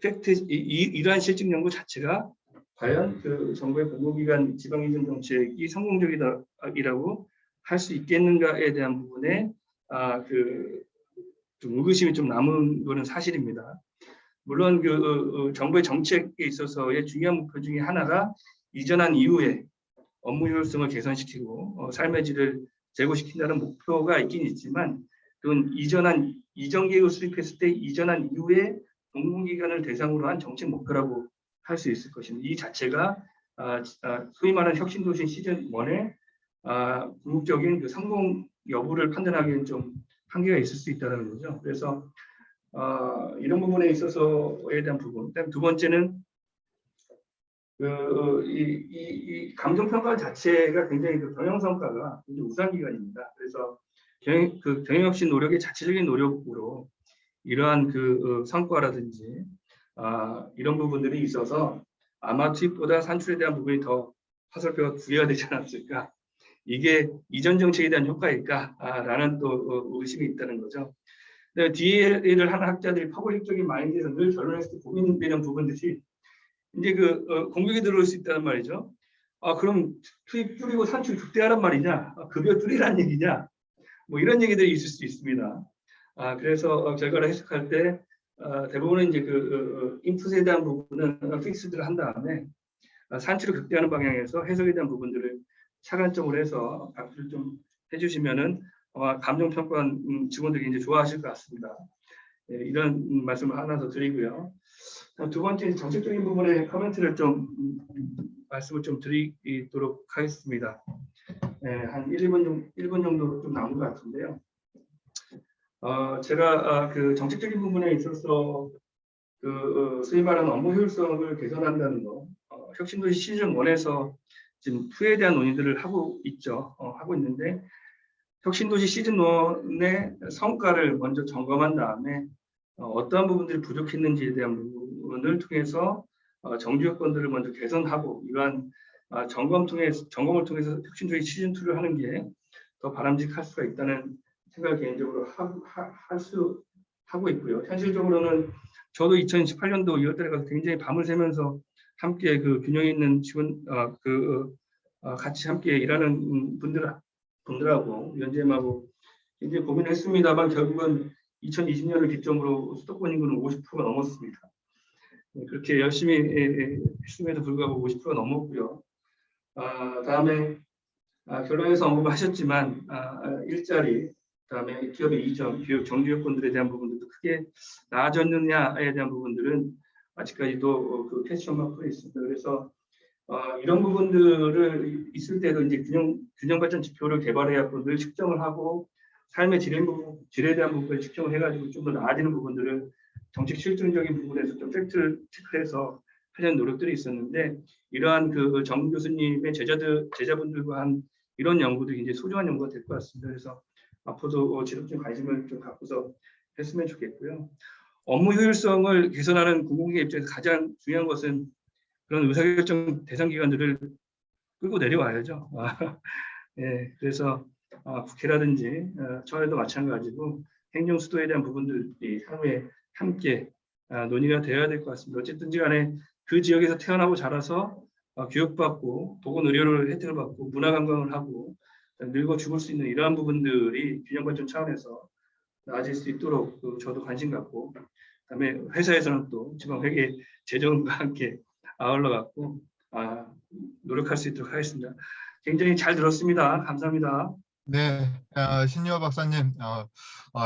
팩트 이러한 실증 연구 자체가 과연 그 정부의 공공기관 지방이전 정책이 성공적이라고 할 수 있겠는가에 대한 부분에 좀 의구심이 좀 남은 거는 사실입니다. 물론 정부의 정책에 있어서의 중요한 목표 중에 하나가 이전한 이후에 업무 효율성을 개선시키고 삶의 질을 제고시킨다는 목표가 있긴 있지만, 그건 이전 계획을 수립했을 때 이전한 이후에 공공기관을 대상으로 한 정책 목표라고 할 수 있을 것입니다. 이 자체가 소위 말하는 혁신도시 시즌 1의 궁극적인 그 성공 여부를 판단하기에는 좀 한계가 있을 수 있다는 거죠. 그래서 이런 부분에 있어서에 대한 부분. 두 번째는 이 감정평가 자체가 굉장히 그 경영성과가 굉장히 우수한 기관입니다. 그래서 경영혁신 노력의 자체적인 노력으로 이러한 성과라든지 이런 부분들이 있어서 아마 투입보다 산출에 대한 부분이 더 화살표가 두 개가 되지 않았을까. 이게 이전 정책에 대한 효과일까라는 또 의심이 있다는 거죠. DL을 하는 학자들이 퍼블릭적인 마인드에서 늘 결론했을 때 고민되는 부분들이 이제 공격이 들어올 수 있다는 말이죠. 그럼 투입 줄이고 산출 극대화란 말이냐? 급여 줄이란 얘기냐? 뭐 이런 얘기들이 있을 수 있습니다. 그래서 결과를 해석할 때 대부분은 이제 인풋에 대한 부분은 픽스드를 한 다음에 산출을 극대화하는 방향에서 해석에 대한 부분들을 차관적으로 해서 박수를 좀 해주시면은 감정평가원 직원들이 이제 좋아하실 것 같습니다. 이런 말씀을 하나 더 드리고요. 두 번째 정책적인 부분에 코멘트를 좀 말씀을 좀 드리도록 하겠습니다. 한 1분 정도 좀 남은 것 같은데요. 제가 그 정책적인 부분에 있어서 소위 말하는 업무 효율성을 개선한다는 거, 혁신도시 시즌 1에서 지금 2에 대한 논의들을 하고 있죠. 하고 있는데 혁신도시 시즌 1의 성과를 먼저 점검한 다음에 어떠한 부분들이 부족했는지에 대한 부분을 통해서 정주 여건들을 먼저 개선하고 이러한 점검을 통해서 혁신도시 시즌 2를 하는 게 더 바람직할 수가 있다는 생각을 개인적으로 하고 있고요. 현실적으로는 저도 2018년도 2월달에 가서 굉장히 밤을 새면서 함께 균형 있는 직원 같이 함께 일하는 분들하고 위원장님하고 굉장히 고민을 했습니다만 결국은 2020년을 기점으로 수도권 인구는 50%가 넘었습니다. 그렇게 열심히 했음에도 불구하고 50%가 넘었고요. 다음에 결론에서 언급하셨지만 일자리, 그다음에 기업의 이전, 교육, 정규 여건들에 대한 부분들도 크게 나아졌느냐에 대한 부분들은 아직까지도 퀘스천 마크가 있습니다. 그래서 이런 부분들을 있을 때도 이제 균형 발전 지표를 개발해야 늘 측정을 하고 삶의 질에 대한 부분을 측정을 해가지고 좀 더 나아지는 부분들을 정책 실증적인 부분에서 좀 팩트를 체크해서 하려는 노력들이 있었는데 이러한 그 정 교수님의 제자분들과 한 이런 연구도 굉장히 소중한 연구가 될 것 같습니다. 그래서 앞으로도 지속적인 관심을 좀 갖고서 했으면 좋겠고요. 업무 효율성을 개선하는 공공기관 입장에서 가장 중요한 것은 그런 의사결정 대상 기관들을 끌고 내려와야죠. 예, 그래서 국회라든지 청와대도 마찬가지고 행정 수도에 대한 부분들이 향후에 함께 논의가 되어야 될 것 같습니다. 어쨌든지 간에 그 지역에서 태어나고 자라서 교육받고 보건의료를 혜택을 받고 문화관광을 하고 늙어 죽을 수 있는 이러한 부분들이 균형 발전 차원에서 나아질 수 있도록 저도 관심 갖고 그다음에 회사에서는 또 지방회계 재정과 함께 아울러 갖고 노력할 수 있도록 하겠습니다. 굉장히 잘 들었습니다. 감사합니다. 네, 신유호 박사님,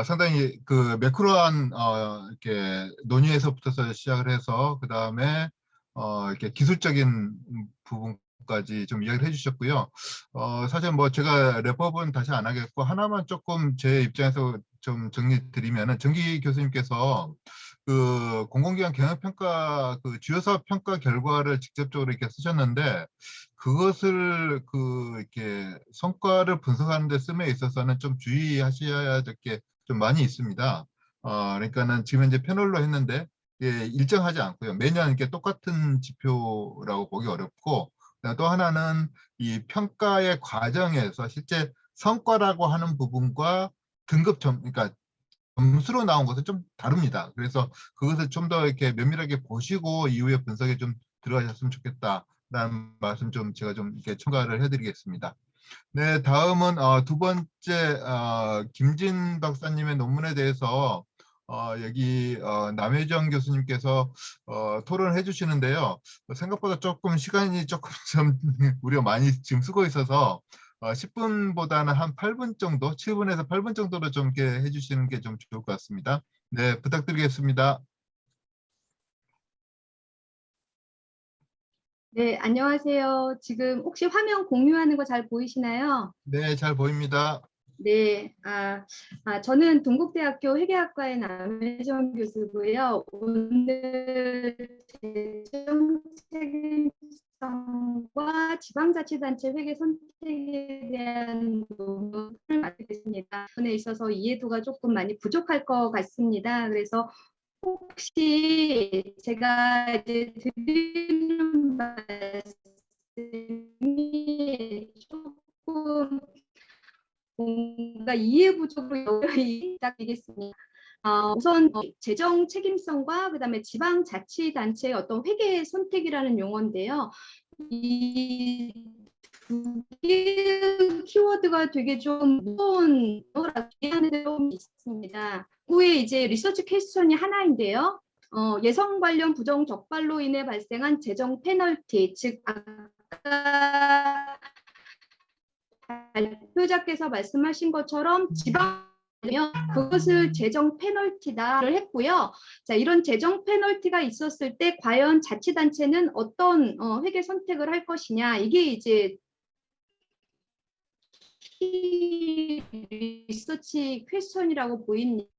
상당히 그 매크로한 이렇게 논의에서부터 시작을 해서 그 다음에 이렇게 기술적인 부분까지 좀 이야기를 해주셨고요. 사실 뭐 제가 랩업은 다시 안 하겠고 하나만 조금 제 입장에서 좀 정리 드리면은 정기 교수님께서 그 공공기관 경영평가 그 주요 사업 평가 결과를 직접적으로 이렇게 쓰셨는데 그것을 그 이렇게 성과를 분석하는 데 씀에 있어서는 좀 주의하셔야 될 게 좀 많이 있습니다. 그러니까는 지금 이제 패널로 했는데 일정하지 않고요. 매년 이렇게 똑같은 지표라고 보기 어렵고 또 하나는 이 평가의 과정에서 실제 성과라고 하는 부분과 그러니까 점수로 나온 것은 좀 다릅니다. 그래서 그것을 좀 더 이렇게 면밀하게 보시고 이후에 분석에 좀 들어가셨으면 좋겠다라는 말씀 좀 제가 좀 이렇게 첨가를 해드리겠습니다. 네, 다음은 두 번째 김진 박사님의 논문에 대해서 여기 남혜정 교수님께서 토론을 해주시는데요. 생각보다 조금 시간이 조금 좀 우리가 많이 지금 쓰고 있어서 10분보다는 한 8분 정도, 7분에서 8분 정도로 좀 이렇게 해주시는 게 좀 좋을 것 같습니다. 네, 부탁드리겠습니다. 네, 안녕하세요. 지금 혹시 화면 공유하는 거 잘 보이시나요? 네, 잘 보입니다. 네, 저는 동국대학교 회계학과의 남혜정 교수고요. 오늘 재정 책임성과 지방자치단체 회계 선택에 대한 논문을 맡게 됐습니다. 부분에 있어서 이해도가 조금 많이 부족할 것 같습니다. 그래서 혹시 제가 이제 드리는 말씀이 조금 뭔가 이해 부족으로 부탁드리겠습니다. 우선 재정 책임성과 그다음에 지방자치단체의 어떤 회계 선택이라는 용어인데요. 이 두 개 키워드가 되게 좀 무서운 거라고 하는 좀 있습니다. 후에 이제 리서치 퀘스천이 하나인데요. 예성 관련 부정 적발로 인해 발생한 재정 페널티, 즉 아까 발표자께서 말씀하신 것처럼 지방이면 그것을 재정 페널티다를 했고요. 자, 이런 재정 페널티가 있었을 때 과연 자치단체는 어떤 회계 선택을 할 것이냐, 이게 이제 키 리서치 퀘스천이라고 보입니다.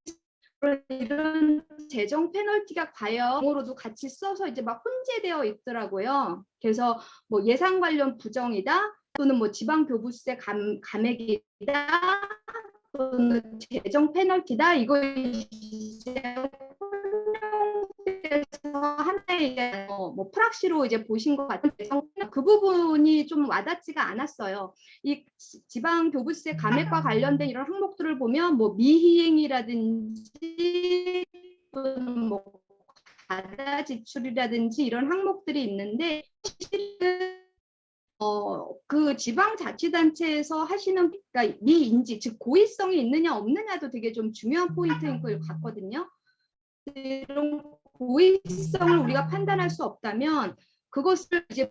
이런 재정 페널티가 과연 용어로도 같이 써서 이제 막 혼재되어 있더라고요. 그래서 뭐 예산 관련 부정이다, 또는 뭐 지방교부세 감액이다, 또는 재정 페널티다, 이거 이제 하나의 뭐 프락시로 이제 보신 것 같은 그 부분이 좀 와닿지가 않았어요. 이 지방교부세 감액과 관련된 이런 항목들을 보면 뭐 미희행이라든지 또는 뭐 과다 지출이라든지 이런 항목들이 있는데 그 지방자치단체에서 하시는, 그러니까 미인지, 즉 고의성이 있느냐 없느냐도 되게 좀 중요한 포인트인 것 같거든요. 이런 고의성을 우리가 판단할 수 없다면 그것을 이제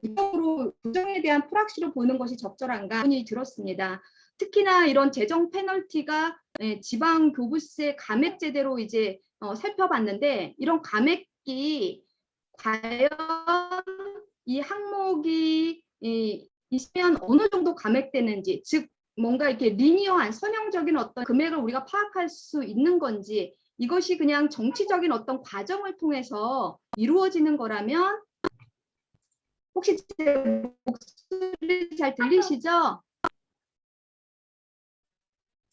부정에 대한 프락시로 보는 것이 적절한가 의문이 들었습니다. 특히나 이런 재정 페널티가 지방교부세 감액 제대로 이제 살펴봤는데, 이런 감액이 과연 이 항목이 있으면 어느 정도 감액되는지, 즉 뭔가 이렇게 리니어한 선형적인 어떤 금액을 우리가 파악할 수 있는 건지, 이것이 그냥 정치적인 어떤 과정을 통해서 이루어지는 거라면 혹시 제 목소리 잘 들리시죠?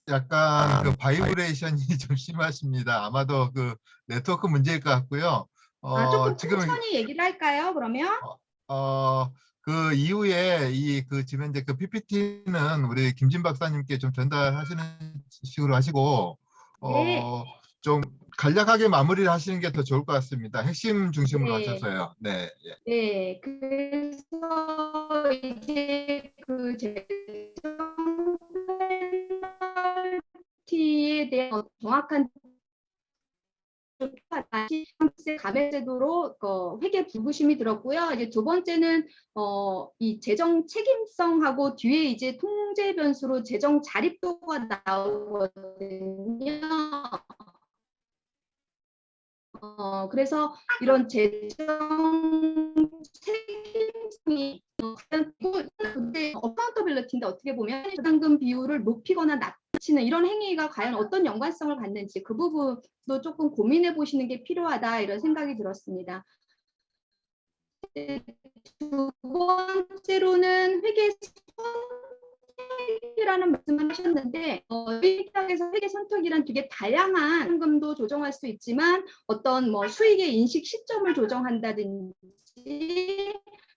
약간 그 바이브레이션이 좀 심하십니다. 아마도 그 네트워크 문제일 것 같고요. 조금 지금 천천히 얘기를 할까요, 그러면? 그 이후에 지금 이제 그 PPT는 우리 김진 박사님께 좀 전달하시는 식으로 하시고 네. 좀 간략하게 마무리를 하시는 게 더 좋을 것 같습니다. 핵심 중심으로 네. 하셔서요. 네. 예. 네, 그래서 이제 그 재정 페널티에 대한 정확한 감액제도로 회계 불구심이 들었고요. 이제 두 번째는 이 재정 책임성하고 뒤에 이제 통제 변수로 재정 자립도가 나오거든요. 그래서 이런 재정 책임성이 근데 어카운터빌리티인데 어떻게 보면 부담금 비율을 높이거나 낮추는 이런 행위가 과연 어떤 연관성을 갖는지 그 부분도 조금 고민해 보시는 게 필요하다 이런 생각이 들었습니다. 두 번째로는 회계 선택이라는 말씀을 하셨는데 회계학에서 회계 선택이란 되게 다양한 현금도 조정할 수 있지만 어떤 뭐 수익의 인식 시점을 조정한다든지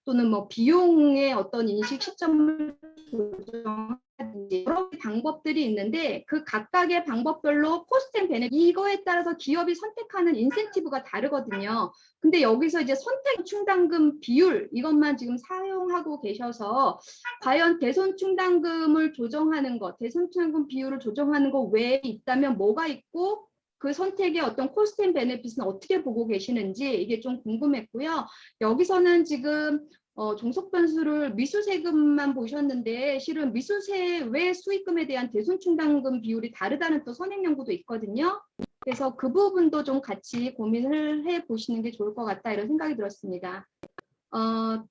또는 뭐 비용의 어떤 인식 시점을 조정하든지 여러 방법들이 있는데 그 각각의 방법별로 코스트 앤 베네핏 이거에 따라서 기업이 선택하는 인센티브가 다르거든요. 근데 여기서 이제 선택 충당금 비율 이것만 지금 사용하고 계셔서 과연 대손 충당금을 조정하는 것, 대손 충당금 비율을 조정하는 것 외에 있다면 뭐가 있고 그 선택의 어떤 코스트 앤 베네핏은 어떻게 보고 계시는지 이게 좀 궁금했고요. 여기서는 지금 종속 변수를 미수세금만 보셨는데 실은 미수세 외 수익금에 대한 대손 충당금 비율이 다르다는 또 선행 연구도 있거든요. 그래서 그 부분도 좀 같이 고민을 해 보시는 게 좋을 것 같다 이런 생각이 들었습니다.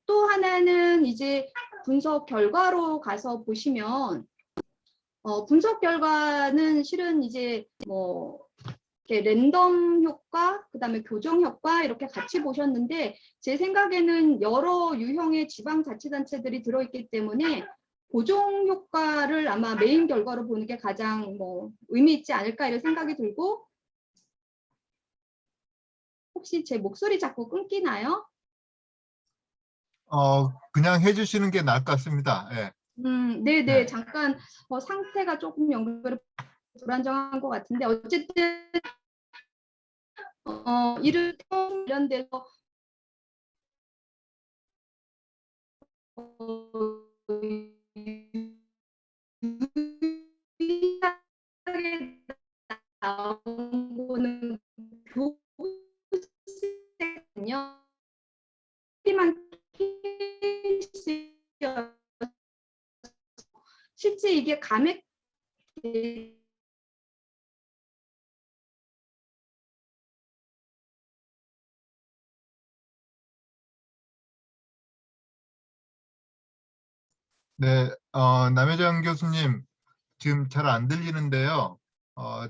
또 하나는 이제 분석 결과로 가서 보시면 분석 결과는 실은 이제 뭐 이렇게 랜덤 효과, 그다음에 교정 효과 이렇게 같이 보셨는데 제 생각에는 여러 유형의 지방자치단체들이 들어있기 때문에 고정 효과를 아마 메인 결과로 보는 게 가장 뭐 의미 있지 않을까 이런 생각이 들고 혹시 제 목소리 자꾸 끊기나요? 그냥 해주시는 게 나을 것 같습니다. 예. 네네 네. 잠깐 상태가 조금 연결이 불안정한 것 같은데 어쨌든 이를 관련돼서 유일하게 나온 거는 교부세거든요. 케이스였 실제 이게 감액 네. 남혜정 교수님 지금 잘 안 들리는데요.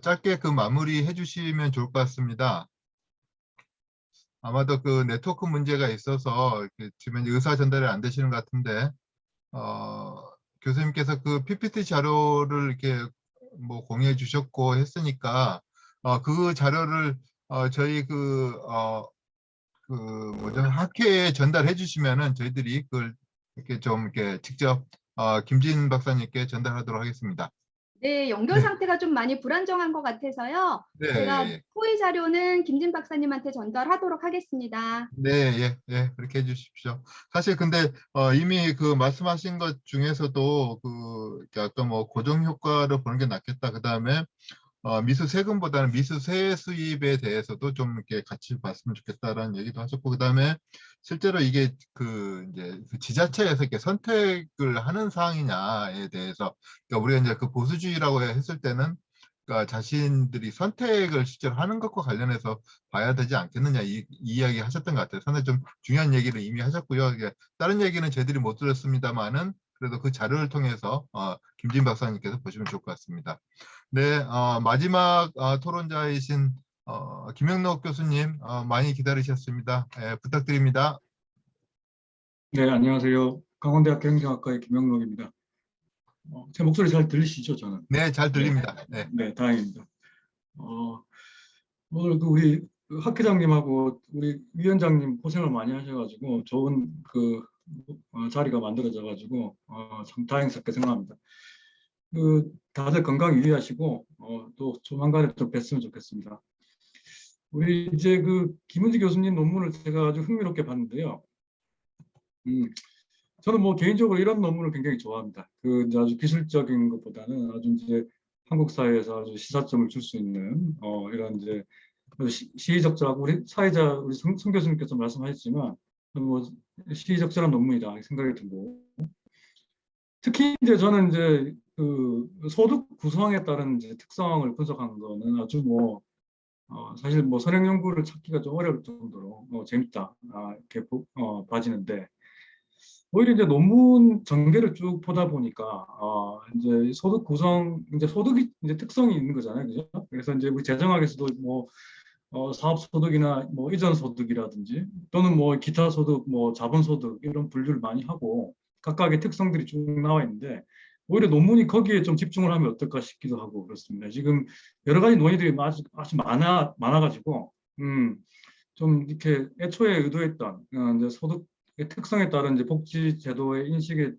짧게 그 마무리 해주시면 좋을 것 같습니다. 아마도 그 네트워크 문제가 있어서 이렇게 지금 의사 전달이 안 되시는 것 같은데 교수님께서 그 PPT 자료를 이렇게 뭐 공유해 주셨고 했으니까 그 자료를 저희 뭐죠 학회에 전달해 주시면은 저희들이 그걸 이렇게 좀 이렇게 직접 김진 박사님께 전달하도록 하겠습니다. 네, 연결 네. 상태가 좀 많이 불안정한 것 같아서요. 네, 제가 예. 토의 자료는 김진 박사님한테 전달하도록 하겠습니다. 네, 예, 예, 그렇게 해주십시오. 사실 근데 이미 그 말씀하신 것 중에서도 이렇게 아까 뭐 고정 효과를 보는 게 낫겠다. 그 다음에 미수 세금보다는 미수세 수입에 대해서도 좀 이렇게 같이 봤으면 좋겠다라는 얘기도 하셨고, 그 다음에 실제로 이게 이제 그 지자체에서 이렇게 선택을 하는 사항이냐에 대해서, 그러니까 우리가 이제 그 보수주의라고 했을 때는, 그러니까 자신들이 선택을 실제로 하는 것과 관련해서 봐야 되지 않겠느냐 이 이야기 하셨던 것 같아요. 상당히 좀 중요한 얘기를 이미 하셨고요. 이게 다른 얘기는 저희들이 못 들었습니다만은 그래도 그 자료를 통해서 김진 박사님께서 보시면 좋을 것 같습니다. 네, 마지막 토론자이신 김영록 교수님 많이 기다리셨습니다. 부탁드립니다. 네, 안녕하세요. 강원대학교 행정학과의 김영록입니다. 제 목소리 잘 들리시죠, 저는? 네, 잘 들립니다. 네. 네, 다행입니다. 오늘 그 우리 학회장님하고 우리 위원장님 고생을 많이 하셔가지고 좋은 자리가 만들어져가지고 참 다행스럽게 생각합니다. 다들 건강 유의하시고 또 조만간에 좀 뵀으면 좋겠습니다. 우리 이제 김은지 교수님 논문을 제가 아주 흥미롭게 봤는데요. 저는 뭐 개인적으로 이런 논문을 굉장히 좋아합니다. 이제 아주 기술적인 것보다는 아주 이제 한국 사회에서 아주 시사점을 줄 수 있는 이런 이제 시의적절하고 우리 사회자 우리 성 교수님께서 말씀하셨지만 뭐 시의적절한 논문이다 생각이 들고, 특히 이제 저는 이제 소득 구성에 따른 이제 특성을 분석한 거는 아주 뭐 사실 뭐 선행 연구를 찾기가 좀 어려울 정도로 재밌다 이렇게 봐지는데, 오히려 이제 논문 전개를 쭉 보다 보니까 이제 소득 구성, 이제 소득이 이제 특성이 있는 거잖아요, 그죠? 그래서 이제 우리 재정학에서도 뭐 사업 소득이나 뭐 이전 소득이라든지 또는 뭐 기타 소득, 뭐 자본 소득 이런 분류를 많이 하고 각각의 특성들이 쭉 나와 있는데, 오히려 논문이 거기에 좀 집중을 하면 어떨까 싶기도 하고 그렇습니다. 지금 여러 가지 논의들이 아주 많아가지고 좀 이렇게 애초에 의도했던 이제 소득의 특성에 따른 이제 복지 제도의 인식에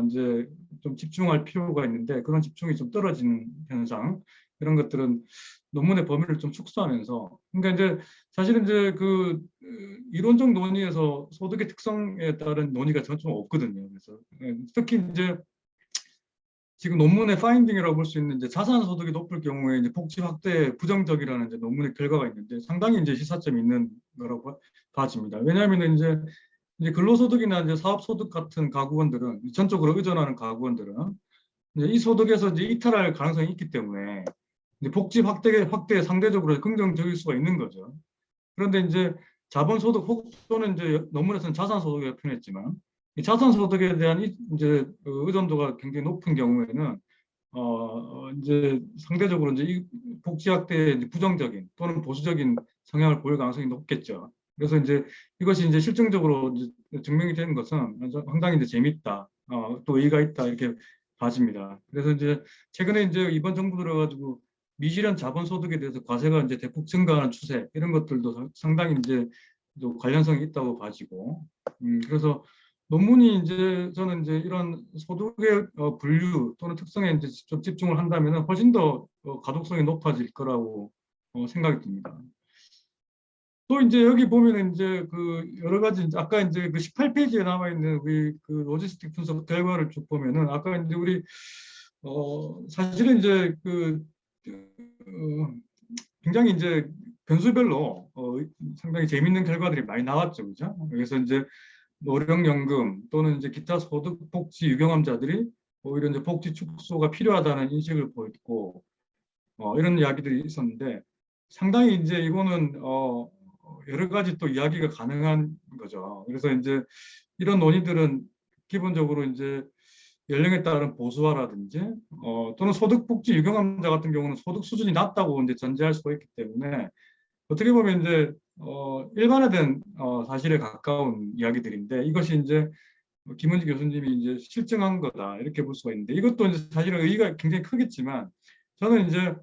이제 좀 집중할 필요가 있는데, 그런 집중이 좀 떨어지는 현상, 이런 것들은 논문의 범위를 좀 축소하면서, 그러니까 이제 사실은 이제 이론적 논의에서 소득의 특성에 따른 논의가 저는 좀 없거든요. 그래서 특히 이제 지금 논문의 파인딩이라고 볼 수 있는 이제 자산 소득이 높을 경우에 이제 복지 확대에 부정적이라는 이제 논문의 결과가 있는데, 상당히 이제 시사점이 있는 거라고 봐집니다. 왜냐하면 이제 근로소득이나 이제 사업소득 같은 가구원들은, 전적으로 의존하는 가구원들은 이제 이 소득에서 이제 이탈할 가능성이 있기 때문에 이제 복지 확대에 상대적으로 긍정적일 수가 있는 거죠. 그런데 이제 자본소득 또는 이제 논문에서는 자산소득이라고 표현했지만, 이 자산소득에 대한 이제 의존도가 굉장히 높은 경우에는 이제 상대적으로 이제 이 복지 확대에 이제 부정적인 또는 보수적인 성향을 보일 가능성이 높겠죠. 그래서 이제 이것이 이제 실증적으로 이제 증명이 되는 것은 상당히 이제 재밌다, 또 의의가 있다 이렇게 봐집니다. 그래서 이제 최근에 이제 이번 정부 들어가지고 미실현 자본소득에 대해서 과세가 이제 대폭 증가하는 추세, 이런 것들도 상당히 이제 또 관련성이 있다고 봐지고, 그래서 논문이 이제 저는 이제 이런 소득의 분류 또는 특성에 이제 좀 집중을 한다면 훨씬 더 가독성이 높아질 거라고 생각이 듭니다. 또 이제 여기 보면은 이제 여러 가지 아까 이제 18페이지에 남아 있는 우리 로지스틱 분석 결과를 쭉 보면은, 아까 이제 우리 사실은 이제 굉장히 이제 변수별로 상당히 재밌는 결과들이 많이 나왔죠, 그죠? 그래서 이제 노령연금 또는 이제 기타 소득 복지 유경험자들이 오히려 이제 복지 축소가 필요하다는 인식을 보였고, 이런 이야기들이 있었는데, 상당히 이제 이거는 여러 가지 또 이야기가 가능한 거죠. 그래서 이제 이런 논의들은 기본적으로 이제 연령에 따른 보수화라든지 또는 소득 복지 유경험자 같은 경우는 소득 수준이 낮다고 이제 전제할 수가 있기 때문에, 어떻게 보면 이제 일반화된 사실에 가까운 이야기들인데, 이것이 이제 김은지 교수님이 이제 실증한 거다 이렇게 볼 수가 있는데, 이것도 이제 사실은 의의가 굉장히 크겠지만, 저는 이제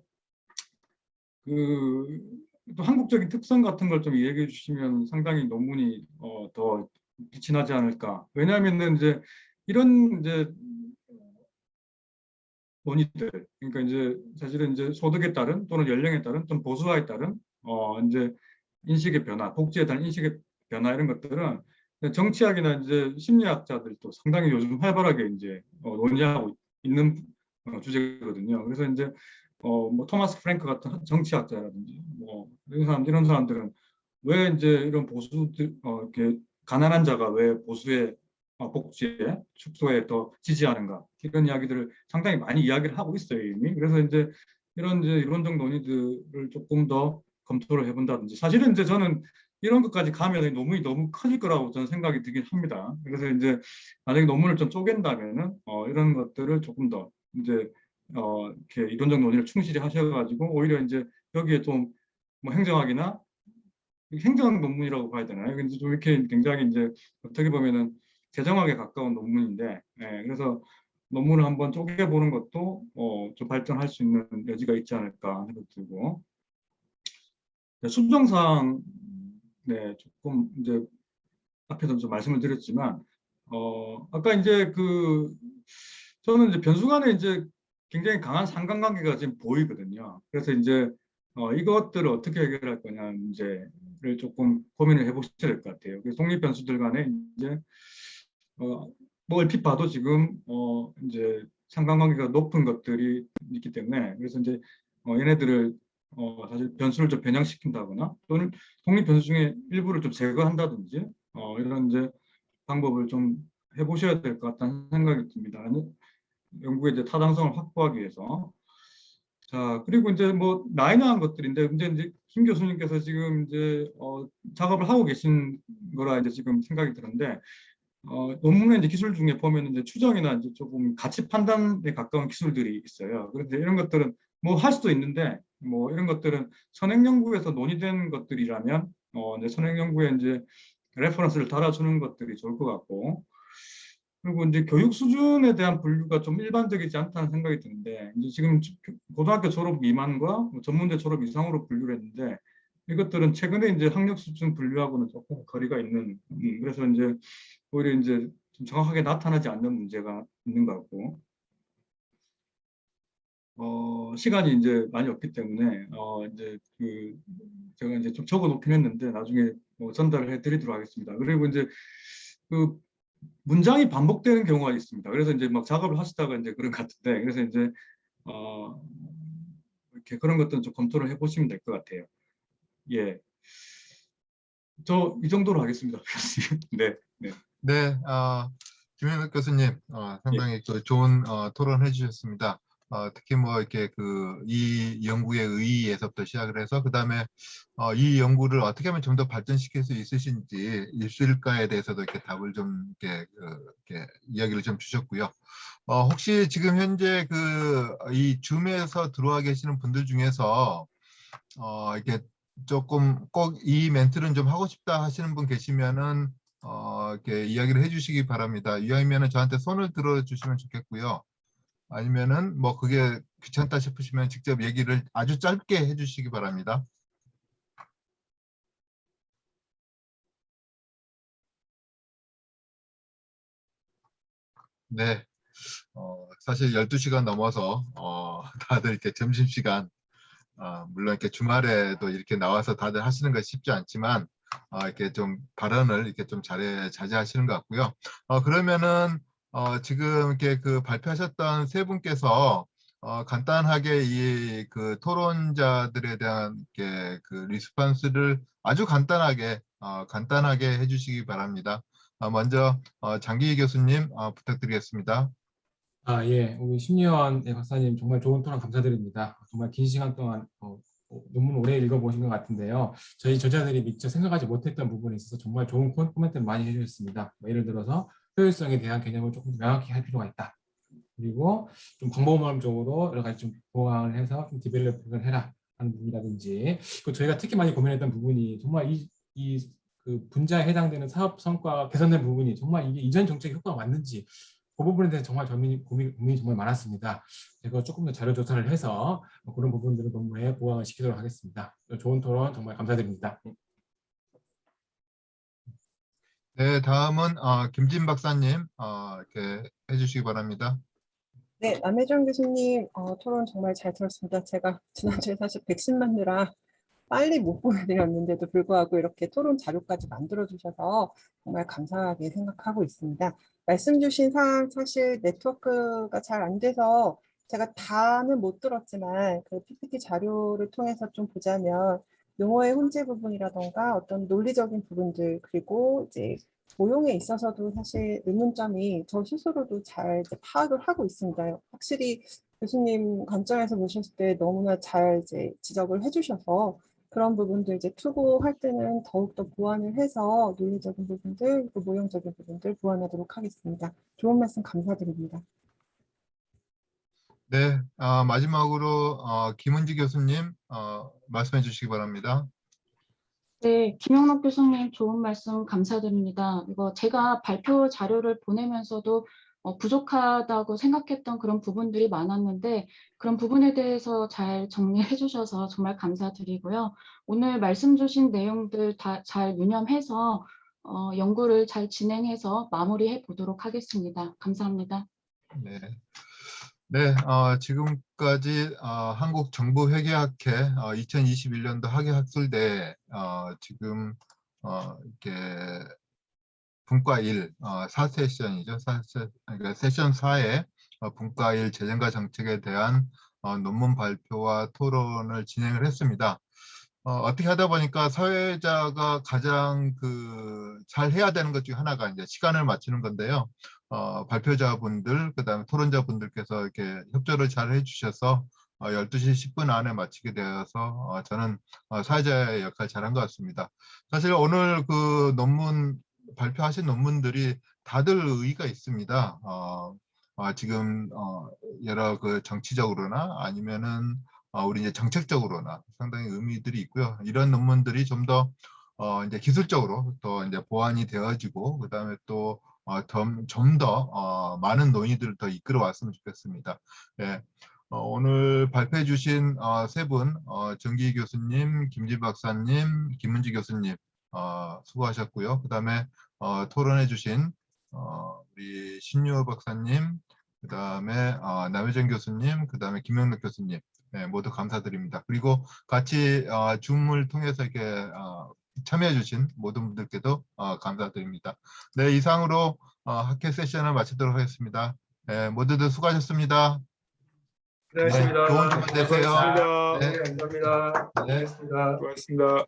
또 한국적인 특성 같은 걸 좀 얘기해 주시면 상당히 논문이 더 빛이 나지 않을까. 왜냐하면은 이제 이런 이제 논의들, 그러니까 이제 사실은 이제 소득에 따른 또는 연령에 따른 또는 보수화에 따른 이제 인식의 변화, 복지에 대한 인식의 변화, 이런 것들은 정치학이나 이제 심리학자들도 상당히 요즘 활발하게 이제 논의하고 있는 주제거든요. 그래서 이제 뭐 토마스 프랭크 같은 정치학자라든지 뭐 이런 사람들은 왜 이제 이런 보수들 이렇게 가난한 자가 왜 보수의 복지에 축소에 더 지지하는가, 이런 이야기들을 상당히 많이 이야기를 하고 있어요 이미. 그래서 이제 이런 이제 이론적 논의들을 조금 더 검토를 해본다든지, 사실은 이제 저는 이런 것까지 가면 논문이 너무 커질 거라고 저는 생각이 들긴 합니다. 그래서 이제 만약에 논문을 좀 쪼갠다면은 이런 것들을 조금 더 이제 이렇게 이론적 논의를 충실히 하셔가지고 오히려 이제 여기에 좀 뭐 행정학이나 행정 논문이라고 봐야 되나요? 근데 좀 이렇게 굉장히 이제 어떻게 보면은 재정학에 가까운 논문인데, 예, 그래서 논문을 한번 쪼개보는 것도 좀 발전할 수 있는 여지가 있지 않을까 생각 들고, 네, 수정사항, 네, 조금 이제 앞에서 좀 말씀을 드렸지만, 아까 이제 저는 이제 변수 간에 이제 굉장히 강한 상관관계가 지금 보이거든요. 그래서 이제 이것들을 어떻게 해결할 거냐 문제를 조금 고민을 해보셔야 될 것 같아요. 그래서 독립 변수들 간에 이제 뭐 얼핏 봐도 지금 이제 상관관계가 높은 것들이 있기 때문에, 그래서 이제 얘네들을 사실 변수를 좀 변형시킨다거나 또는 독립 변수 중에 일부를 좀 제거한다든지 이런 이제 방법을 좀 해보셔야 될 것 같다는 생각이 듭니다. 연구의 이제 타당성을 확보하기 위해서. 자, 그리고 이제 뭐 마이너한 것들인데, 이제 김 교수님께서 지금 이제 작업을 하고 계신 거라 이제 지금 생각이 드는데, 논문의 이제 기술 중에 보면 이제 추정이나 이제 조금 가치 판단에 가까운 기술들이 있어요. 그런데 이런 것들은 뭐 할 수도 있는데, 뭐 이런 것들은 선행 연구에서 논의된 것들이라면 이제 선행 연구에 이제 레퍼런스를 달아주는 것들이 좋을 것 같고, 그리고 이제 교육 수준에 대한 분류가 좀 일반적이지 않다는 생각이 드는데, 이제 지금 고등학교 졸업 미만과 뭐 전문대 졸업 이상으로 분류를 했는데, 이것들은 최근에 이제 학력 수준 분류하고는 조금 거리가 있는, 그래서 이제 오히려 이제 좀 정확하게 나타나지 않는 문제가 있는 것 같고, 시간이 이제 많이 없기 때문에 이제 제가 이제 좀 적어 놓긴 했는데 나중에 전달을 해드리도록 하겠습니다. 그리고 이제 문장이 반복되는 경우가 있습니다. 그래서 이제 막 작업을 하시다가 이제 그런 것 같은데, 그래서 이제 이렇게 그런 것들은 좀 검토를 해보시면 될 것 같아요. 예, 저 이 정도로 하겠습니다. 네, 네. 네, 김현욱 교수님, 예. 상당히 좋은 토론 해주셨습니다. 특히 뭐 이렇게 이 연구의 의의에서부터 시작을 해서 그다음에 이 연구를 어떻게 하면 좀 더 발전시킬 수 있을까에 대해서도 이렇게 답을 좀 이렇게 이야기를 좀 주셨고요. 혹시 지금 현재 이 줌에서 들어와 계시는 분들 중에서 이렇게 조금 꼭 이 멘트는 좀 하고 싶다 하시는 분 계시면은 이렇게 이야기를 해주시기 바랍니다. 이왕이면은 저한테 손을 들어주시면 좋겠고요. 아니면은 뭐 그게 귀찮다 싶으시면 직접 얘기를 아주 짧게 해주시기 바랍니다. 네, 사실 12시간 넘어서 다들 이렇게 점심시간, 물론 이렇게 주말에도 이렇게 나와서 다들 하시는 것이 쉽지 않지만 이렇게 좀 발언을 이렇게 좀 자제하시는 것 같고요. 그러면은 지금 이렇게 발표하셨던 세 분께서 간단하게 이 토론자들에 대한 이렇게 리스폰스를 아주 간단하게 해주시기 바랍니다. 먼저 장기희 교수님 부탁드리겠습니다. 예, 우리 심리원 박사님 정말 좋은 토론 감사드립니다. 정말 긴 시간 동안 논문 오래 읽어보신 것 같은데요. 저희 저자들이 미처 생각하지 못했던 부분에 있어서 정말 좋은 코멘트를 많이 해주셨습니다. 뭐 예를 들어서 효율성에 대한 개념을 조금 명확히 할 필요가 있다. 그리고 좀 방법론적으로 여러 가지 좀 보완을 해서 좀 디벨롭을 해라 하는 부분이라든지, 저희가 특히 많이 고민했던 부분이 정말 그 분자에 해당되는 사업 성과 개선된 부분이 정말 이게 이전 정책 효과가 맞는지 그 부분에 대해서 정말 고민이 정말 많았습니다. 제가 조금 더 자료 조사를 해서 그런 부분들을 논문에 보완을 시키도록 하겠습니다. 좋은 토론 정말 감사드립니다. 네, 다음은 김진 박사님 이렇게 해주시기 바랍니다. 네, 남혜정 교수님 토론 정말 잘 들었습니다. 제가 지난주에 사실 백신 맞느라 빨리 못 보여드렸는데도 불구하고 이렇게 토론 자료까지 만들어주셔서 정말 감사하게 생각하고 있습니다. 말씀 주신 사항 사실 네트워크가 잘 안 돼서 제가 다는 못 들었지만 그 PPT 자료를 통해서 좀 보자면 용어의 혼재 부분이라던가 어떤 논리적인 부분들, 그리고 이제 도용에 있어서도 사실 의문점이 저 스스로도 잘 이제 파악을 하고 있습니다. 확실히 교수님 관점에서 보셨을 때 너무나 잘 이제 지적을 해주셔서 그런 부분들 이제 투고할 때는 더욱더 보완을 해서 논리적인 부분들, 또 모형적인 부분들 보완하도록 하겠습니다. 좋은 말씀 감사드립니다. 네, 마지막으로 김은지 교수님 말씀해 주시기 바랍니다. 네, 김영록 교수님 좋은 말씀 감사드립니다. 이거 제가 발표 자료를 보내면서도 부족하다고 생각했던 그런 부분들이 많았는데 그런 부분에 대해서 잘 정리해 주셔서 정말 감사드리고요. 오늘 말씀 주신 내용들 다 잘 유념해서 연구를 잘 진행해서 마무리해 보도록 하겠습니다. 감사합니다. 네. 네, 지금까지 한국정부회계학회 2021년도 학예학술대 지금 이렇게 분과 1, 4세션이죠. 그러니까 세션 4의 분과 1 재정과 정책에 대한 논문 발표와 토론을 진행을 했습니다. 어떻게 하다 보니까 사회자가 가장 잘 해야 되는 것 중에 하나가 이제 시간을 맞추는 건데요. 발표자분들, 그다음에 토론자분들께서 이렇게 협조를 잘 해주셔서 12시 10분 안에 마치게 되어서 저는 사회자의 역할 잘한 것 같습니다. 사실 오늘 그 논문 발표하신 논문들이 다들 의의가 있습니다. 지금 여러 그 정치적으로나 아니면은 우리 이제 정책적으로나 상당히 의미들이 있고요. 이런 논문들이 좀 더 이제 기술적으로 또 이제 보완이 되어지고 그다음에 또 좀 더 많은 논의들을 더 이끌어 왔으면 좋겠습니다. 예. 오늘 발표해 주신 세 분, 정기 교수님, 김진 박사님, 김문지 교수님 수고하셨고요. 그다음에 토론해 주신 우리 신유호 박사님, 그다음에 남효정 교수님, 그다음에 김영록 교수님 네, 모두 감사드립니다. 그리고 같이 줌을 통해서 이렇게 참여해 주신 모든 분들께도 감사드립니다. 네, 이상으로 학회 세션을 마치도록 하겠습니다. 네, 모두들 수고하셨습니다. 고생하셨습니다. 좋은 주말 되세요. 수고하셨습니다. 네. 네, 감사합니다. 네. 고맙습니다. 수고하셨습니다.